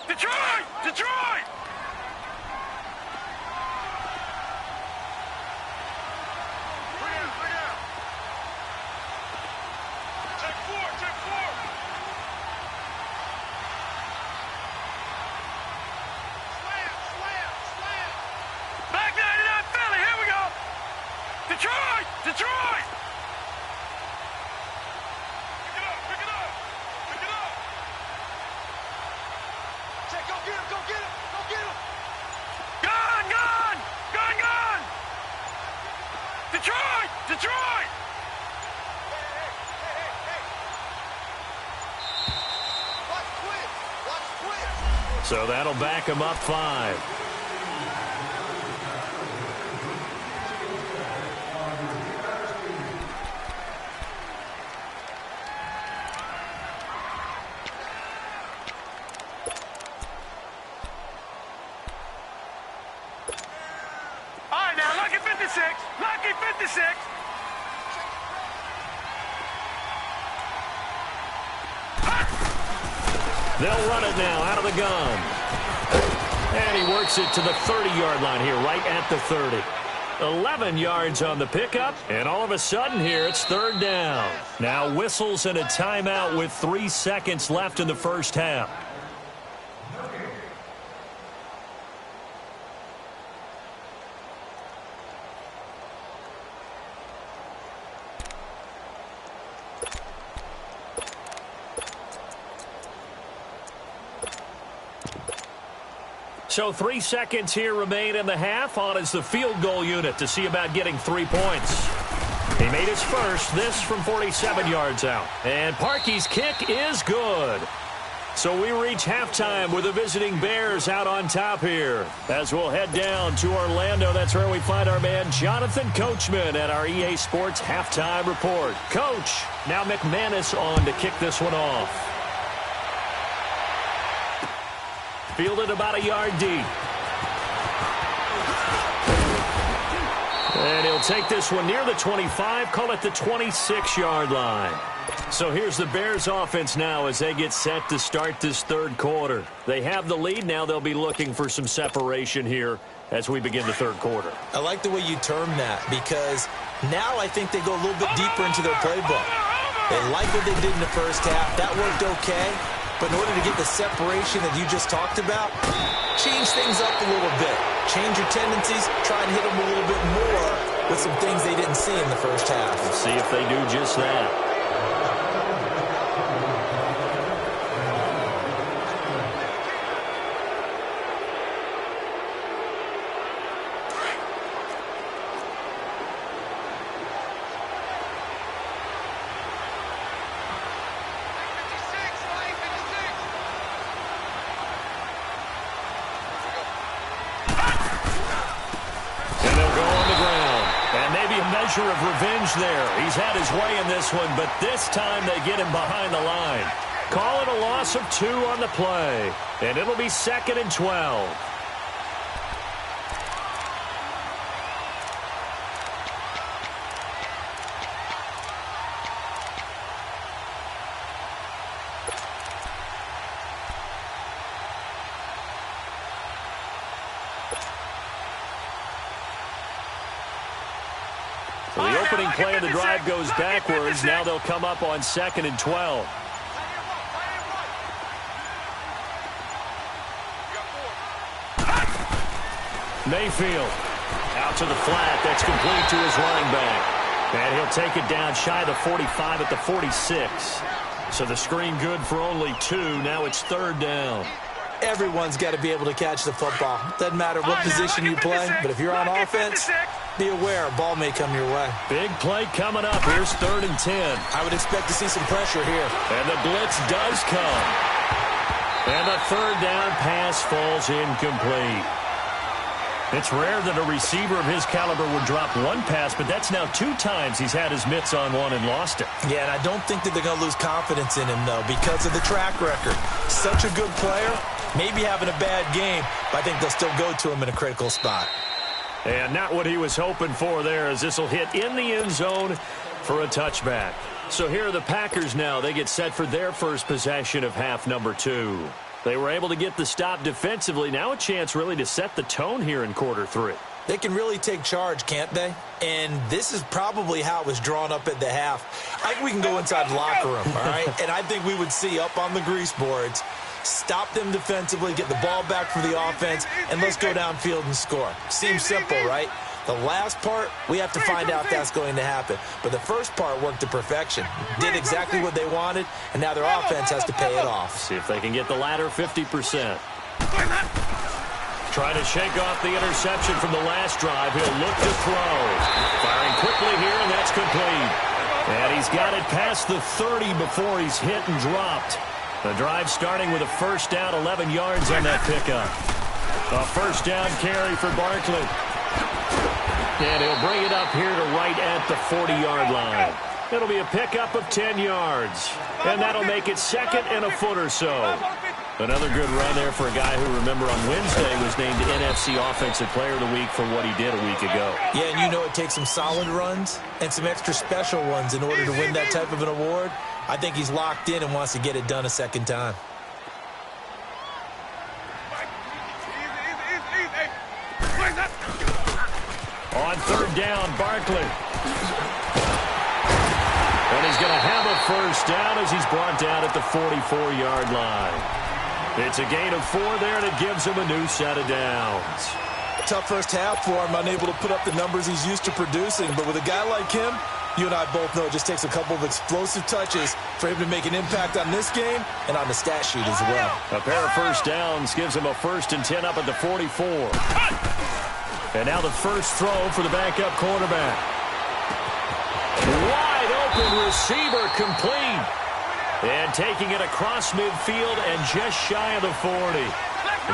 Detroit! Check four. Slam. Back 99 Philly, here we go. Detroit! Pick it up. Check, go get him. Gone. Detroit! Hey. Watch quick. So that'll back him up 5. All right, now, lucky 56. Lucky 56. They'll run it now out of the gun. And he works it to the 30-yard line here, right at the 30. 11 yards on the pickup, and all of a sudden here, it's 3rd down. Now whistles and a timeout with 3 seconds left in the first half. So 3 seconds here remain in the half. On is the field goal unit to see about getting 3 points. He made his first, this from 47 yards out. And Parkey's kick is good. So we reach halftime with the visiting Bears out on top here. As we'll head down to Orlando, that's where we find our man Jonathan Coachman at our EA Sports Halftime Report. Coach, now McManus on to kick this one off. Fielded about a yard deep. And he'll take this one near the 25, call it the 26-yard line. So here's the Bears offense now as they get set to start this 3rd quarter. They have the lead. Now they'll be looking for some separation here as we begin the 3rd quarter. I like the way you term that because now I think they go a little bit deeper into their playbook. They like what they did in the first half. That worked okay. But in order to get the separation that you just talked about, change things up a little bit. Change your tendencies. Try and hit them a little bit more with some things they didn't see in the first half. Let's see if they do just that. Of revenge there. He's had his way in this one, but this time they get him behind the line. Call it a loss of 2 on the play, and it'll be 2nd and 12. The opening play of the drive goes backwards. Now they'll come up on 2nd and 12. Mayfield out to the flat. That's complete to his running back. And he'll take it down shy of the 45 at the 46. So the screen good for only 2. Now it's 3rd down. Everyone's got to be able to catch the football. Doesn't matter what position you play, but if you're on offense, be aware a ball may come your way. Big play coming up. Here's 3rd and 10. I would expect to see some pressure here. And the blitz does come. And the 3rd down pass falls incomplete. It's rare that a receiver of his caliber would drop one pass, but that's now 2 times he's had his mitts on one and lost it. Yeah, and I don't think that they're going to lose confidence in him, though, because of the track record. Such a good player, maybe having a bad game, but I think they'll still go to him in a critical spot. And not what he was hoping for there, as this will hit in the end zone for a touchback. So here are the Packers now. They get set for their first possession of half number 2. They were able to get the stop defensively. Now a chance really to set the tone here in quarter 3. They can really take charge, can't they? And this is probably how it was drawn up at the half. I think we can go inside the locker room, all right? And I think we would see up on the grease boards, stop them defensively, get the ball back for the offense, and let's go downfield and score. Seems simple, right? The last part, we have to find out if that's going to happen. But the first part worked to perfection. Did exactly what they wanted, and now their offense has to pay it off. See if they can get the latter 50%. Try to shake off the interception from the last drive. He'll look to throw. Firing quickly here, and that's complete. And he's got it past the 30 before he's hit and dropped. The drive starting with a first down, 11 yards on that pickup. A first down carry for Barkley. And he'll bring it up here to right at the 40-yard line. It'll be a pickup of 10 yards. And that'll make it second and a foot or so. Another good run there for a guy who, remember, on Wednesday was named NFC Offensive Player of the Week for what he did a week ago. Yeah, and you know it takes some solid runs and some extra special ones in order to win that type of an award. I think he's locked in and wants to get it done a second time. On third down, Barkley. And he's going to have a first down as he's brought down at the 44-yard line. It's a gain of 4 there, and it gives him a new set of downs. Tough first half for him, unable to put up the numbers he's used to producing. But with a guy like him, you and I both know it just takes a couple of explosive touches for him to make an impact on this game and on the stat sheet as well. A pair of first downs gives him a 1st and 10 up at the 44. And now the first throw for the backup quarterback. Wide open receiver, complete. And taking it across midfield and just shy of the 40.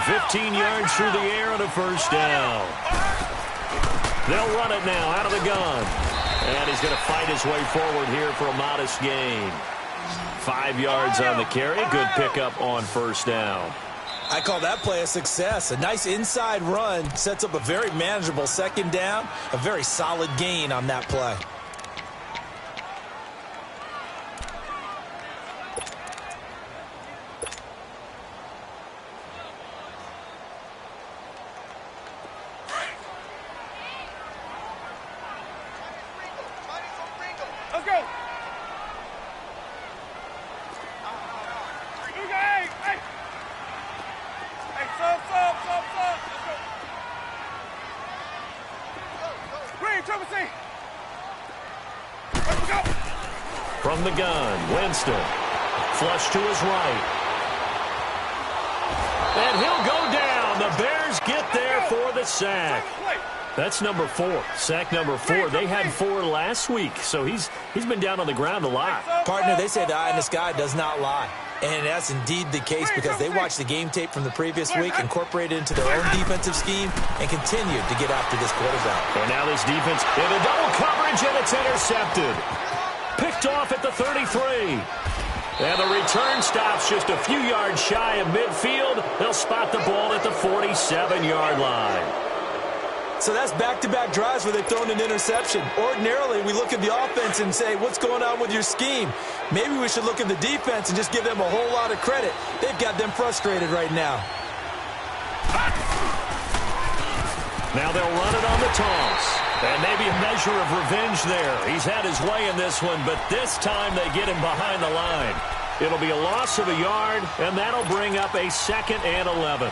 15 yards through the air and a first down. They'll run it now out of the gun. And he's going to fight his way forward here for a modest gain. 5 yards on the carry. Good pickup on first down. I call that play a success. A nice inside run sets up a very manageable second down. A very solid gain on that play. Let's go. Hey, sub. Let's go. Green, triple C. Let's go. From the gun, Winston. Flush to his right. And he'll go down. The Bears get there for the sack. That's number 4. Sack number 4. They had 4 last week, so he's been down on the ground a lot. Partner, they say the eye in the sky does not lie. And that's indeed the case because they watched the game tape from the previous week, incorporated it into their own defensive scheme, and continued to get after this quarterback. And now this defense in a double coverage, and it's intercepted. Picked off at the 33. And the return stops just a few yards shy of midfield. They'll spot the ball at the 47-yard line. So that's back-to-back drives where they've thrown an interception. Ordinarily, we look at the offense and say, what's going on with your scheme? Maybe we should look at the defense and just give them a whole lot of credit. They've got them frustrated right now. Now they'll run it on the toss. And maybe a measure of revenge there. He's had his way in this one, but this time they get him behind the line. It'll be a loss of a yard, and that'll bring up a 2nd and 11.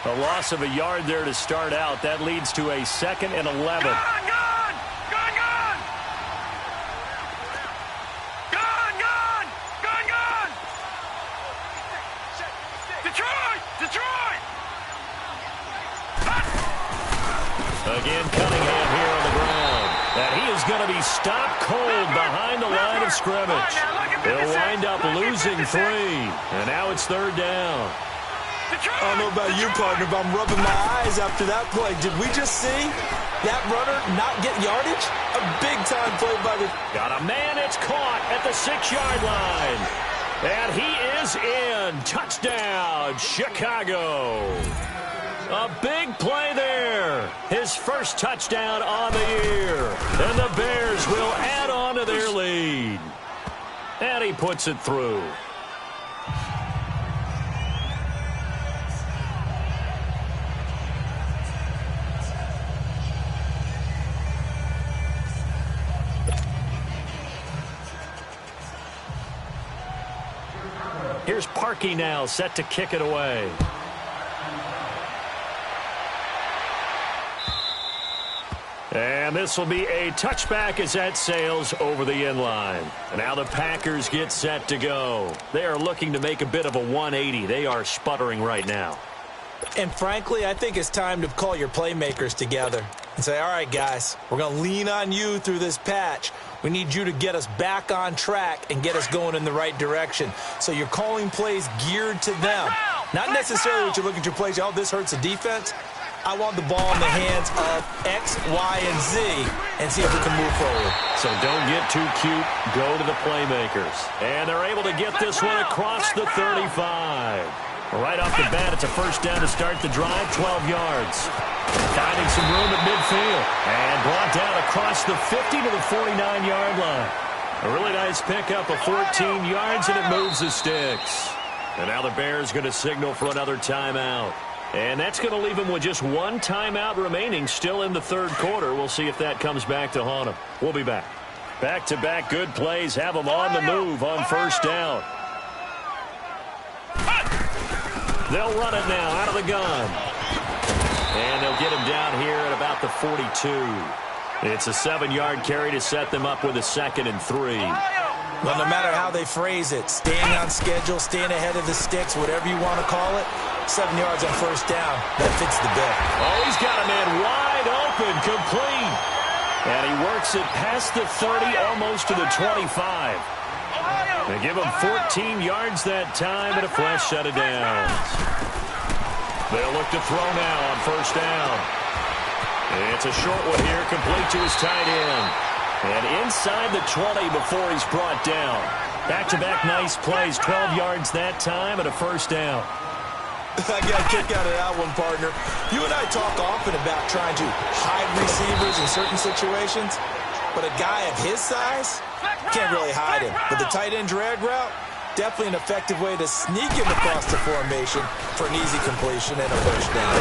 A loss of a yard there to start out. That leads to a 2nd and 11. Gone! Detroit! Again, Cunningham here on the ground. And he is going to be stopped cold behind the line of scrimmage. They'll wind up losing 3. And now it's 3rd down. I don't know about you, partner, but I'm rubbing my eyes after that play. Did we just see that runner not get yardage? A big-time play by the... Got a man, it's caught at the 6-yard line. And he is in. Touchdown, Chicago. A big play there. His first touchdown on the year. And the Bears will add on to their lead. And he puts it through. Here's Parkey now, set to kick it away. And And this will be a touchback as that sails over the end line. And now the Packers get set to go. They are looking to make a bit of a 180. They are sputtering right now. And frankly, I think it's time to call your playmakers together and say, all right, guys, we're going to lean on you through this patch. We need you to get us back on track and get us going in the right direction. So you're calling plays geared to them. Not necessarily what you look at your plays, oh, this hurts the defense. I want the ball in the hands of X, Y, and Z and see if we can move forward. So don't get too cute. Go to the playmakers. And they're able to get this one across the 35. Right off the bat, it's a first down to start the drive, 12 yards. Finding some room at midfield. And brought down across the 50 to the 49-yard line. A really nice pickup of 14 yards, and it moves the sticks. And now the Bears going to signal for another timeout. And that's going to leave them with just one timeout remaining still in the third quarter. We'll see if that comes back to haunt them. We'll be back. Back-to-back good plays have them on the move on first down. They'll run it now out of the gun. And they'll get him down here at about the 42. It's a 7-yard carry to set them up with a 2nd and 3. Well, no matter how they phrase it, staying on schedule, staying ahead of the sticks, whatever you want to call it, 7 yards on first down, that fits the bill. Oh, he's got a man wide open, complete. And he works it past the 30, almost to the 25. They give him 14 yards that time and a fresh set of downs. They'll look to throw now on first down. It's a short one here, complete to his tight end. And inside the 20 before he's brought down. Back-to-back nice plays, 12 yards that time and a first down. I got a kick out of that one, partner. You and I talk often about trying to hide receivers in certain situations, but a guy of his size can't really hide him. But the tight end drag route, definitely an effective way to sneak him across the formation for an easy completion and a first down.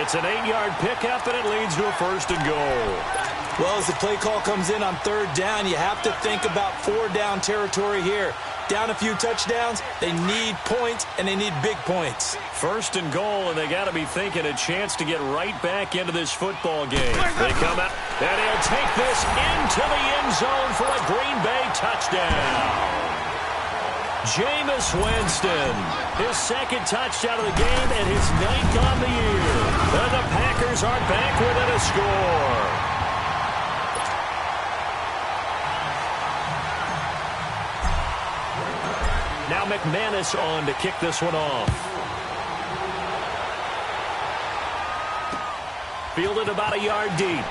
It's an 8-yard pickup, and it leads to a 1st and goal. Well, as the play call comes in on 3rd down, you have to think about 4-down territory here. Down a few touchdowns, they need points, and they need big points. 1st and goal, and they got to be thinking a chance to get right back into this football game. They come out, and he'll take this into the end zone for a Green Bay touchdown. Jameis Winston, his 2nd touchdown of the game and his 9th on the year. And the Packers are back within a score. Now McManus on to kick this one off. Fielded about a yard deep.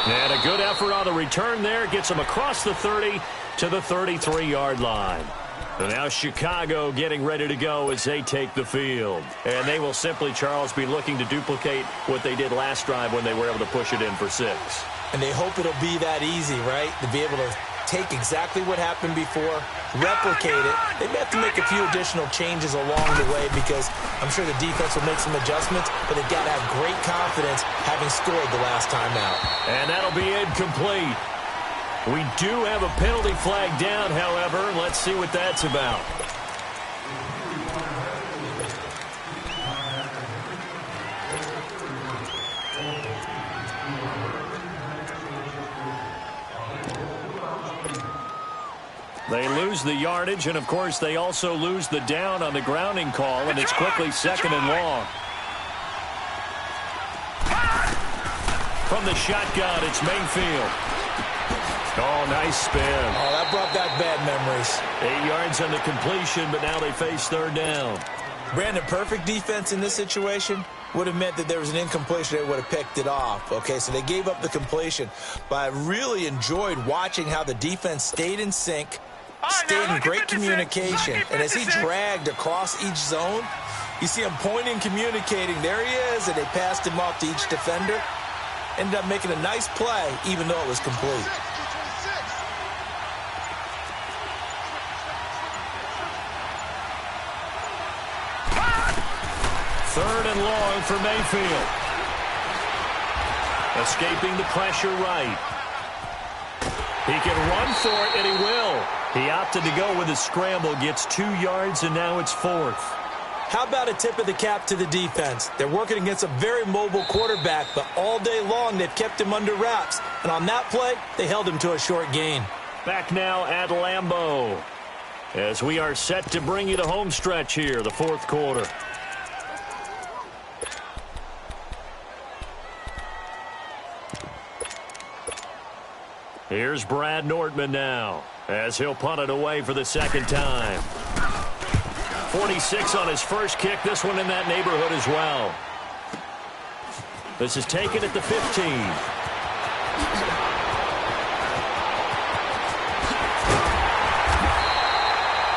And a good effort on the return there. Gets him across the 30 to the 33-yard line. And now Chicago getting ready to go as they take the field. And they will simply, Charles, be looking to duplicate what they did last drive when they were able to push it in for 6. And they hope it'll be that easy, right? To be able to take exactly what happened before, replicate it. They may have to make a few additional changes along the way because I'm sure the defense will make some adjustments, but they've got to have great confidence having scored the last time out. And that'll be incomplete. We do have a penalty flag down, however. Let's see what that's about. They lose the yardage, and, of course, they also lose the down on the grounding call, and it's quickly 2nd and long. From the shotgun, it's Mayfield. Oh, nice spin. Oh, that brought back bad memories. 8 yards on the completion, but now they face 3rd down. Brandon, perfect defense in this situation would have meant that there was an incompletion. They would have picked it off. Okay, so they gave up the completion. But I really enjoyed watching how the defense stayed in sync, stayed in great communication. And as he dragged across each zone, you see him pointing, communicating. There he is, and they passed him off to each defender. Ended up making a nice play, even though it was complete. Third and long for Mayfield. Escaping the pressure right. He can run for it, and he will. He opted to go with a scramble, gets 2 yards, and now it's 4th. How about a tip of the cap to the defense? They're working against a very mobile quarterback, but all day long they've kept him under wraps. And on that play, they held him to a short gain. Back now at Lambeau as we are set to bring you the home stretch here, the fourth quarter. Here's Brad Nordman now as he'll punt it away for the second time. 46 on his first kick, this one in that neighborhood as well. This is taken at the 15.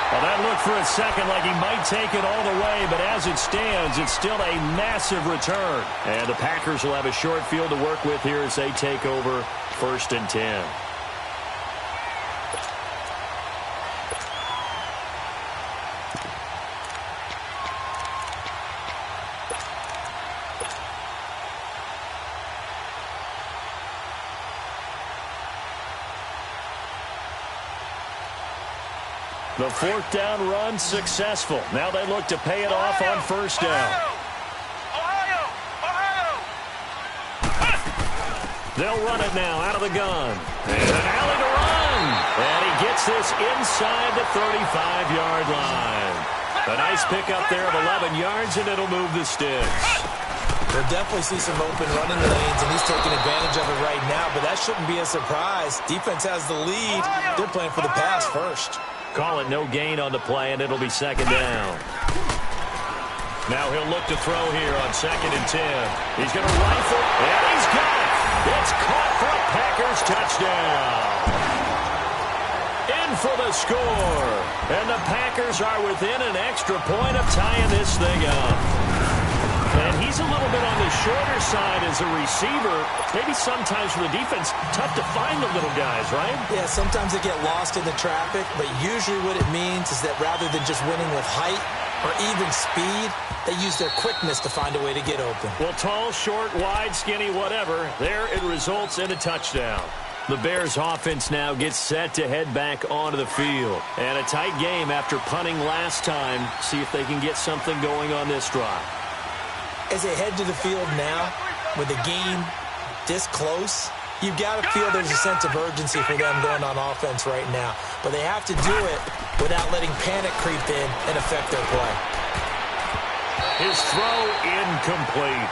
Well, that looked for a second like he might take it all the way, but as it stands, it's still a massive return. And the Packers will have a short field to work with here as they take over 1st and 10. The 4th down run successful. Now they look to pay it off on 1st down. They'll run it now out of the gun. And an alley to run. And he gets this inside the 35-yard line. A nice pickup there of 11 yards, and it'll move the sticks. We'll definitely see some open running lanes, and he's taking advantage of it right now, but that shouldn't be a surprise. Defense has the lead. They're playing for the pass first. Call it no gain on the play, and it'll be 2nd down. Now he'll look to throw here on 2nd and 10. He's going to rifle, and he's got it. It's caught for a Packers touchdown. In for the score. And the Packers are within an extra point of tying this thing up. And he's a little bit on the shorter side as a receiver. Maybe sometimes for the defense, tough to find the little guys, right? Yeah, sometimes they get lost in the traffic, but usually what it means is that rather than just winning with height or even speed, they use their quickness to find a way to get open. Well, tall, short, wide, skinny, whatever, there it results in a touchdown. The Bears offense now gets set to head back onto the field. And a tight game after punting last time. See if they can get something going on this drive. As they head to the field now, with the game this close, you've got to feel there's a sense of urgency for them going on offense right now. But they have to do it without letting panic creep in and affect their play. His throw incomplete.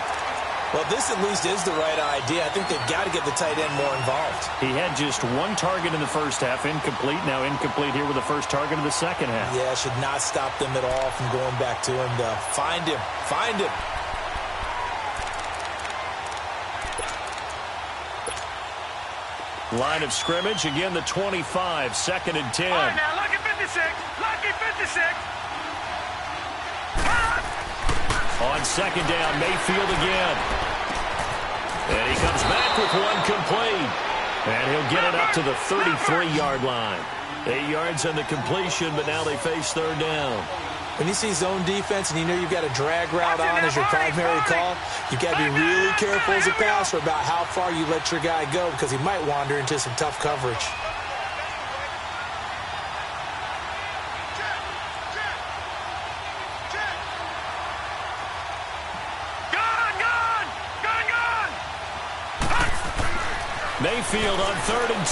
Well, this at least is the right idea. I think they've got to get the tight end more involved. He had just one target in the first half, incomplete. Now incomplete here with the first target of the second half. Yeah, should not stop them at all from going back to him, though. Find him. Find him. Line of scrimmage, again the 25, 2nd and 10. All right, now, lucky 56. Lucky 56. On 2nd down, Mayfield again. And he comes back with one complete. And he'll get it up to the 33-yard line. 8 yards on the completion, but now they face 3rd down. When you see zone defense and you know you've got a drag route on as your primary call, you've got to be really careful as a passer about how far you let your guy go because he might wander into some tough coverage. Mayfield on 3rd and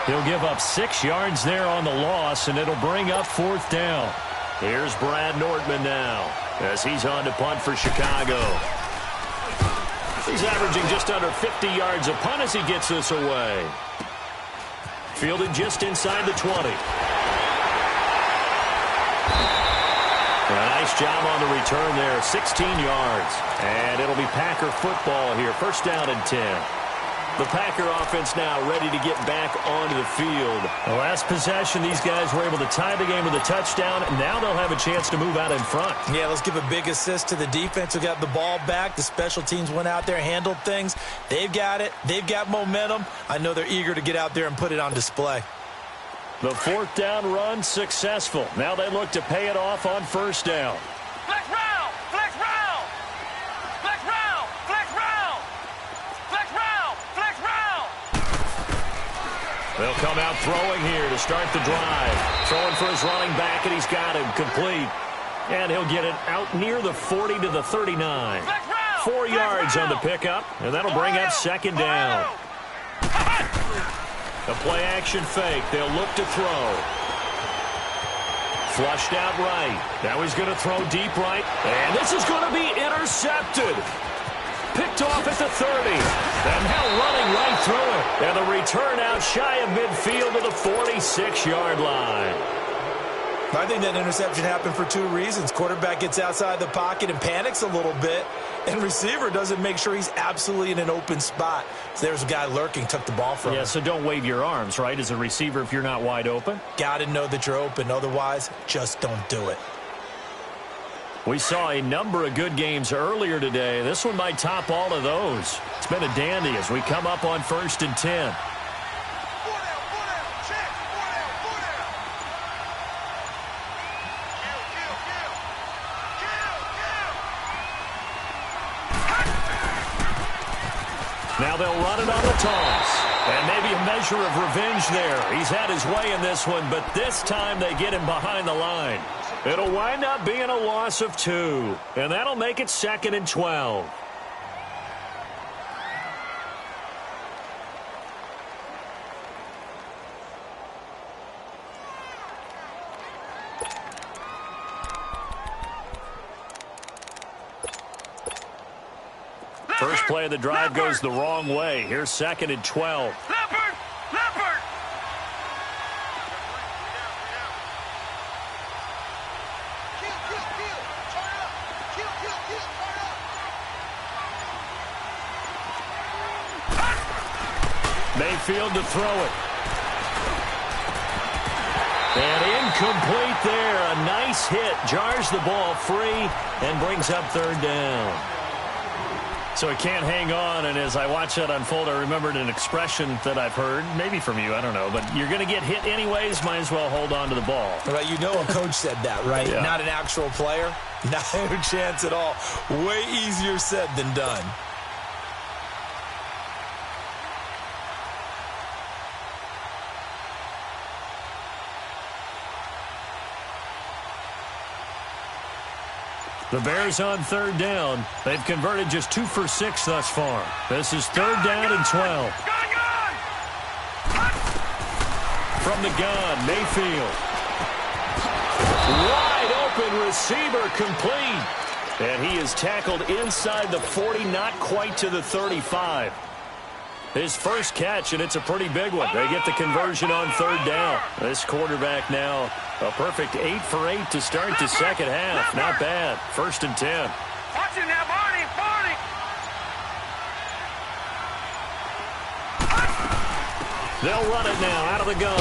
2. He'll give up 6 yards there on the loss, and it'll bring up 4th down. Here's Brad Nordman now as he's on to punt for Chicago. He's averaging just under 50 yards a punt as he gets this away. Fielded just inside the 20. A nice job on the return there, 16 yards. And it'll be Packer football here, 1st down and 10. The Packer offense now ready to get back onto the field. The last possession, these guys were able to tie the game with a touchdown, and now they'll have a chance to move out in front. Yeah, let's give a big assist to the defense who got the ball back. The special teams went out there, handled things. They've got it. They've got momentum. I know they're eager to get out there and put it on display. The 4th down run successful. Now they look to pay it off on 1st down. Flex round! Flex round! Flex round! Flex round! Flex round! Flex round! They'll call come out throwing here to start the drive. Throwing for his running back, and he's got him complete. And he'll get it out near the 40 to the 39. 4 yards on the pickup, and that'll bring up second down. A play-action fake. They'll look to throw. Flushed out right. Now he's going to throw deep right. And this is going to be intercepted. Picked off at the 30. And now running right through it. And the return out shy of midfield to the 46-yard line. I think that interception happened for 2 reasons. Quarterback gets outside the pocket and panics a little bit, and receiver doesn't make sure he's absolutely in an open spot. So there's a guy lurking, took the ball from him. Yeah, so don't wave your arms, right, as a receiver if you're not wide open? Got to know that you're open. Otherwise, just don't do it. We saw a number of good games earlier today. This one might top all of those. It's been a dandy as we come up on 1st and 10. Now they'll run it on the toss. And maybe a measure of revenge there. He's had his way in this one, but this time they get him behind the line. It'll wind up being a loss of 2. And that'll make it 2nd and 12. First play of the drive goes the wrong way. Here's 2nd and 12. Leopard! Leopard! Mayfield to throw it. And incomplete there. A nice hit. Jars the ball free and brings up 3rd down. So he can't hang on, and as I watch that unfold, I remembered an expression that I've heard, maybe from you, I don't know, but you're going to get hit anyways, might as well hold on to the ball. Right, you know a coach said that, right? Yeah. Not an actual player. No chance at all. Way easier said than done. The Bears on 3rd down. They've converted just 2 for 6 thus far. This is 3rd down and 12. From the gun, Mayfield. Wide open receiver complete. And he is tackled inside the 40, not quite to the 35. His first catch, and it's a pretty big one. They get the conversion on 3rd down. This quarterback now a perfect 8 for 8 to start the second half. Not bad. 1st and 10. Watch it now, Barney! Barney! They'll run it now out of the gun.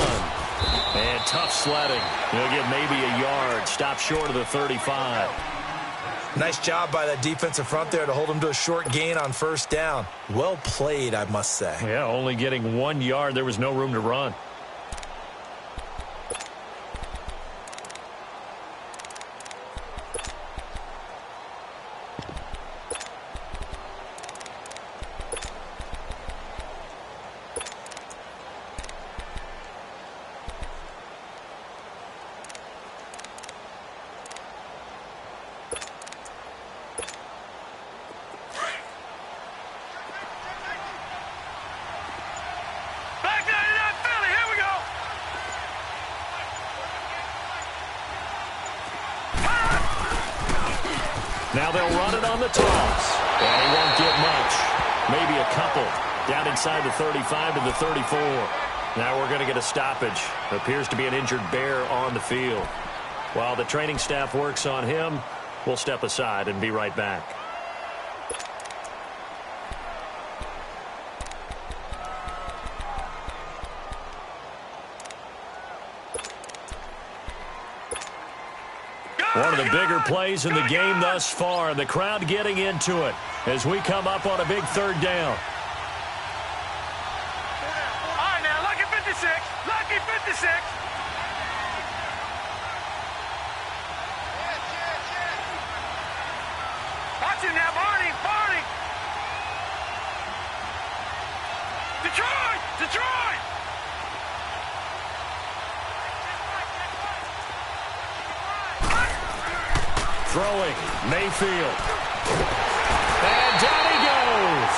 And tough sledding. He'll get maybe a yard. Stop short of the 35. Nice job by that defensive front there to hold him to a short gain on 1st down. Well played, I must say. Yeah, only getting 1 yard. There was no room to run. Now they'll run it on the toss. And he won't get much. Maybe a couple. Down inside the 35 to the 34. Now we're going to get a stoppage. Appears to be an injured Bear on the field. While the training staff works on him, we'll step aside and be right back. One of the bigger plays in the game thus far. The crowd getting into it as we come up on a big 3rd down. All right, now, lucky 56. Lucky 56. Watch it now, Barney. Barney. Detroit. Detroit. Throwing, Mayfield. And down he goes.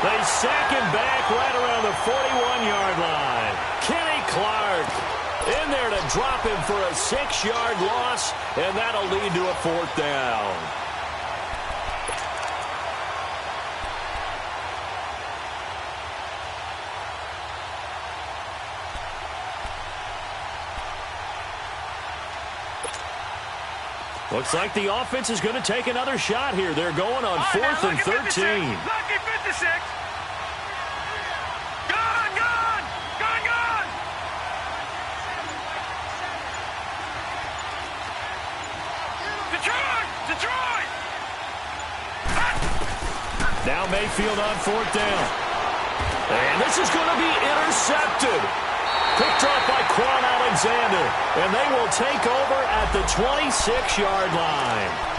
They sack him back right around the 41-yard line. Kenny Clark in there to drop him for a 6-yard loss, and that'll lead to a 4th down. Looks like the offense is going to take another shot here. They're going on 4th and 13. Lucky 56. Gone, gone, gone, gone. Detroit, Detroit. Now Mayfield on 4th down. And this is going to be intercepted. Picked off by Quan Alexander. And they will take over at the 26-yard line.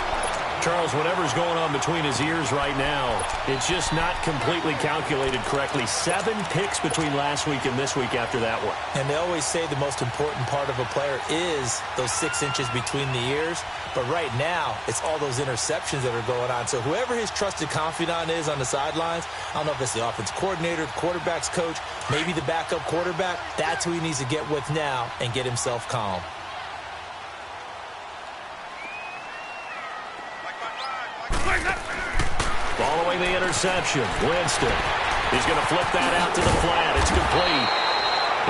Charles, whatever's going on between his ears right now, it's just not completely calculated correctly. 7 picks between last week and this week after that one. And they always say the most important part of a player is those 6 inches between the ears. But right now, it's all those interceptions that are going on. So whoever his trusted confidant is on the sidelines, I don't know if it's the offense coordinator, the quarterback's coach, maybe the backup quarterback, that's who he needs to get with now and get himself calm. Following the interception, Winston. He's going to flip that out to the flat. It's complete.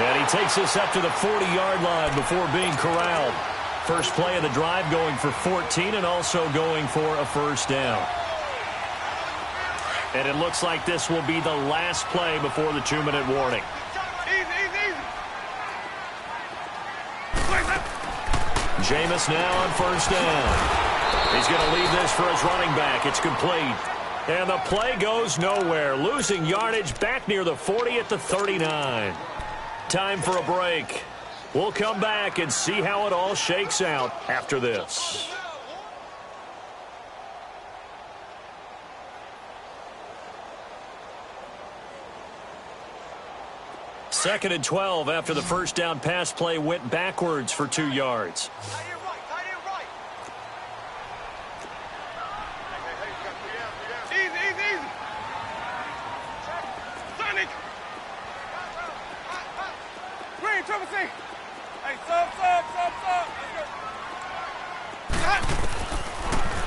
And he takes this up to the 40-yard line before being corralled. First play of the drive going for 14 and also going for a 1st down. And it looks like this will be the last play before the 2-minute warning. Jameis now on 1st down. He's going to leave this for his running back. It's complete. And the play goes nowhere. Losing yardage back near the 40 at the 39. Time for a break. We'll come back and see how it all shakes out after this. Second and 12 after the 1st down pass play went backwards for 2 yards.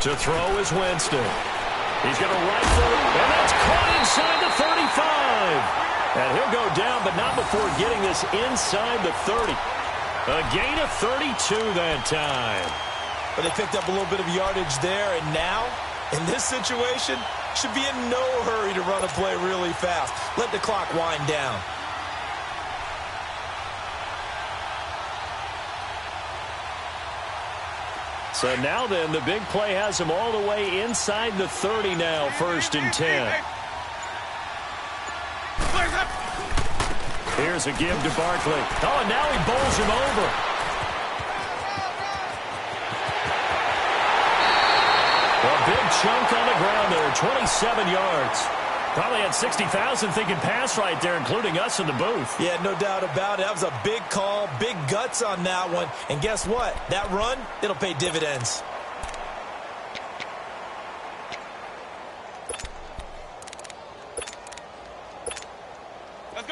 To throw is Winston. He's going to rifle, and that's caught inside the 35. And he'll go down, but not before getting this inside the 30. A gain of 32 that time. But they picked up a little bit of yardage there, and now, in this situation, should be in no hurry to run a play really fast. Let the clock wind down. So now then, the big play has him all the way inside the 30 now, 1st and 10. Here's a give to Barkley. Oh, and now he bowls him over. A big chunk on the ground there, 27 yards. Probably had 60,000 thinking pass right there, including us in the booth. Yeah, no doubt about it. That was a big call, big guts on that one. And guess what? That run, it'll pay dividends.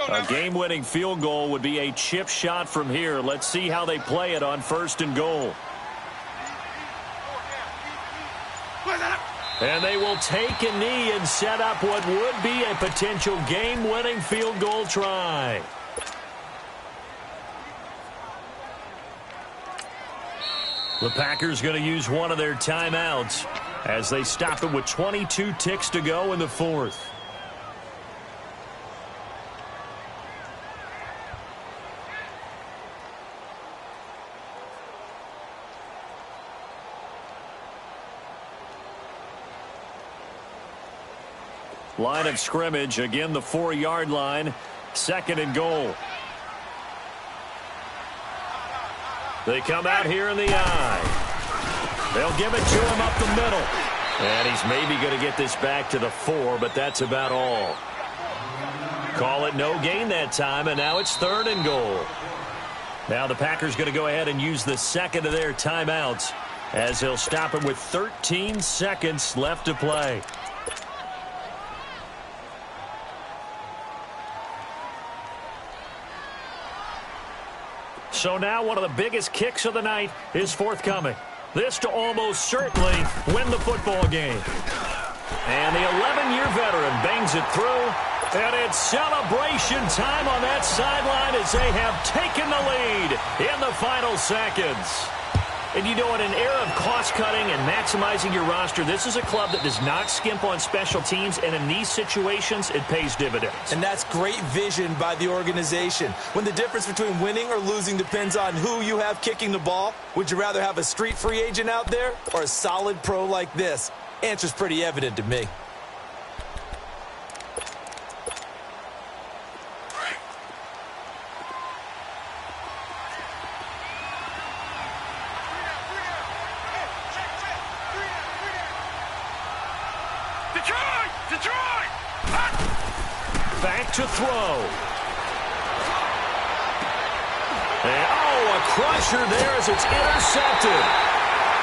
A game-winning field goal would be a chip shot from here. Let's see how they play it on 1st and goal. And they will take a knee and set up what would be a potential game-winning field goal try. The Packers going to use one of their timeouts as they stop it with 22 ticks to go in the 4th. Line of scrimmage, again the 4-yard line, 2nd and goal. They come out here in the eye. They'll give it to him up the middle. And he's maybe going to get this back to the 4, but that's about all. Call it no gain that time, and now it's 3rd and goal. Now the Packers going to go ahead and use the 2nd of their timeouts as he'll stop it with 13 seconds left to play. So now one of the biggest kicks of the night is forthcoming. This to almost certainly win the football game. And the 11-year veteran bangs it through. And it's celebration time on that sideline as they have taken the lead in the final seconds. And you know, in an era of cost-cutting and maximizing your roster, this is a club that does not skimp on special teams, and in these situations, it pays dividends. And that's great vision by the organization. When the difference between winning or losing depends on who you have kicking the ball, would you rather have a street free agent out there or a solid pro like this? Answer's pretty evident to me. Back to throw. And, a crusher there as it's intercepted.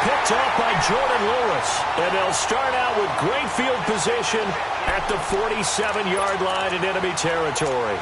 Picked off by Jordan Lewis. And they'll start out with great field position at the 47-yard line in enemy territory.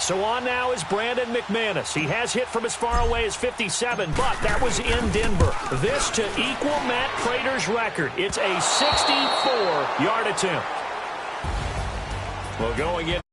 So on now is Brandon McManus. He has hit from as far away as 57, but that was in Denver. This to equal Matt Prater's record. It's a 64-yard attempt. Well, going in.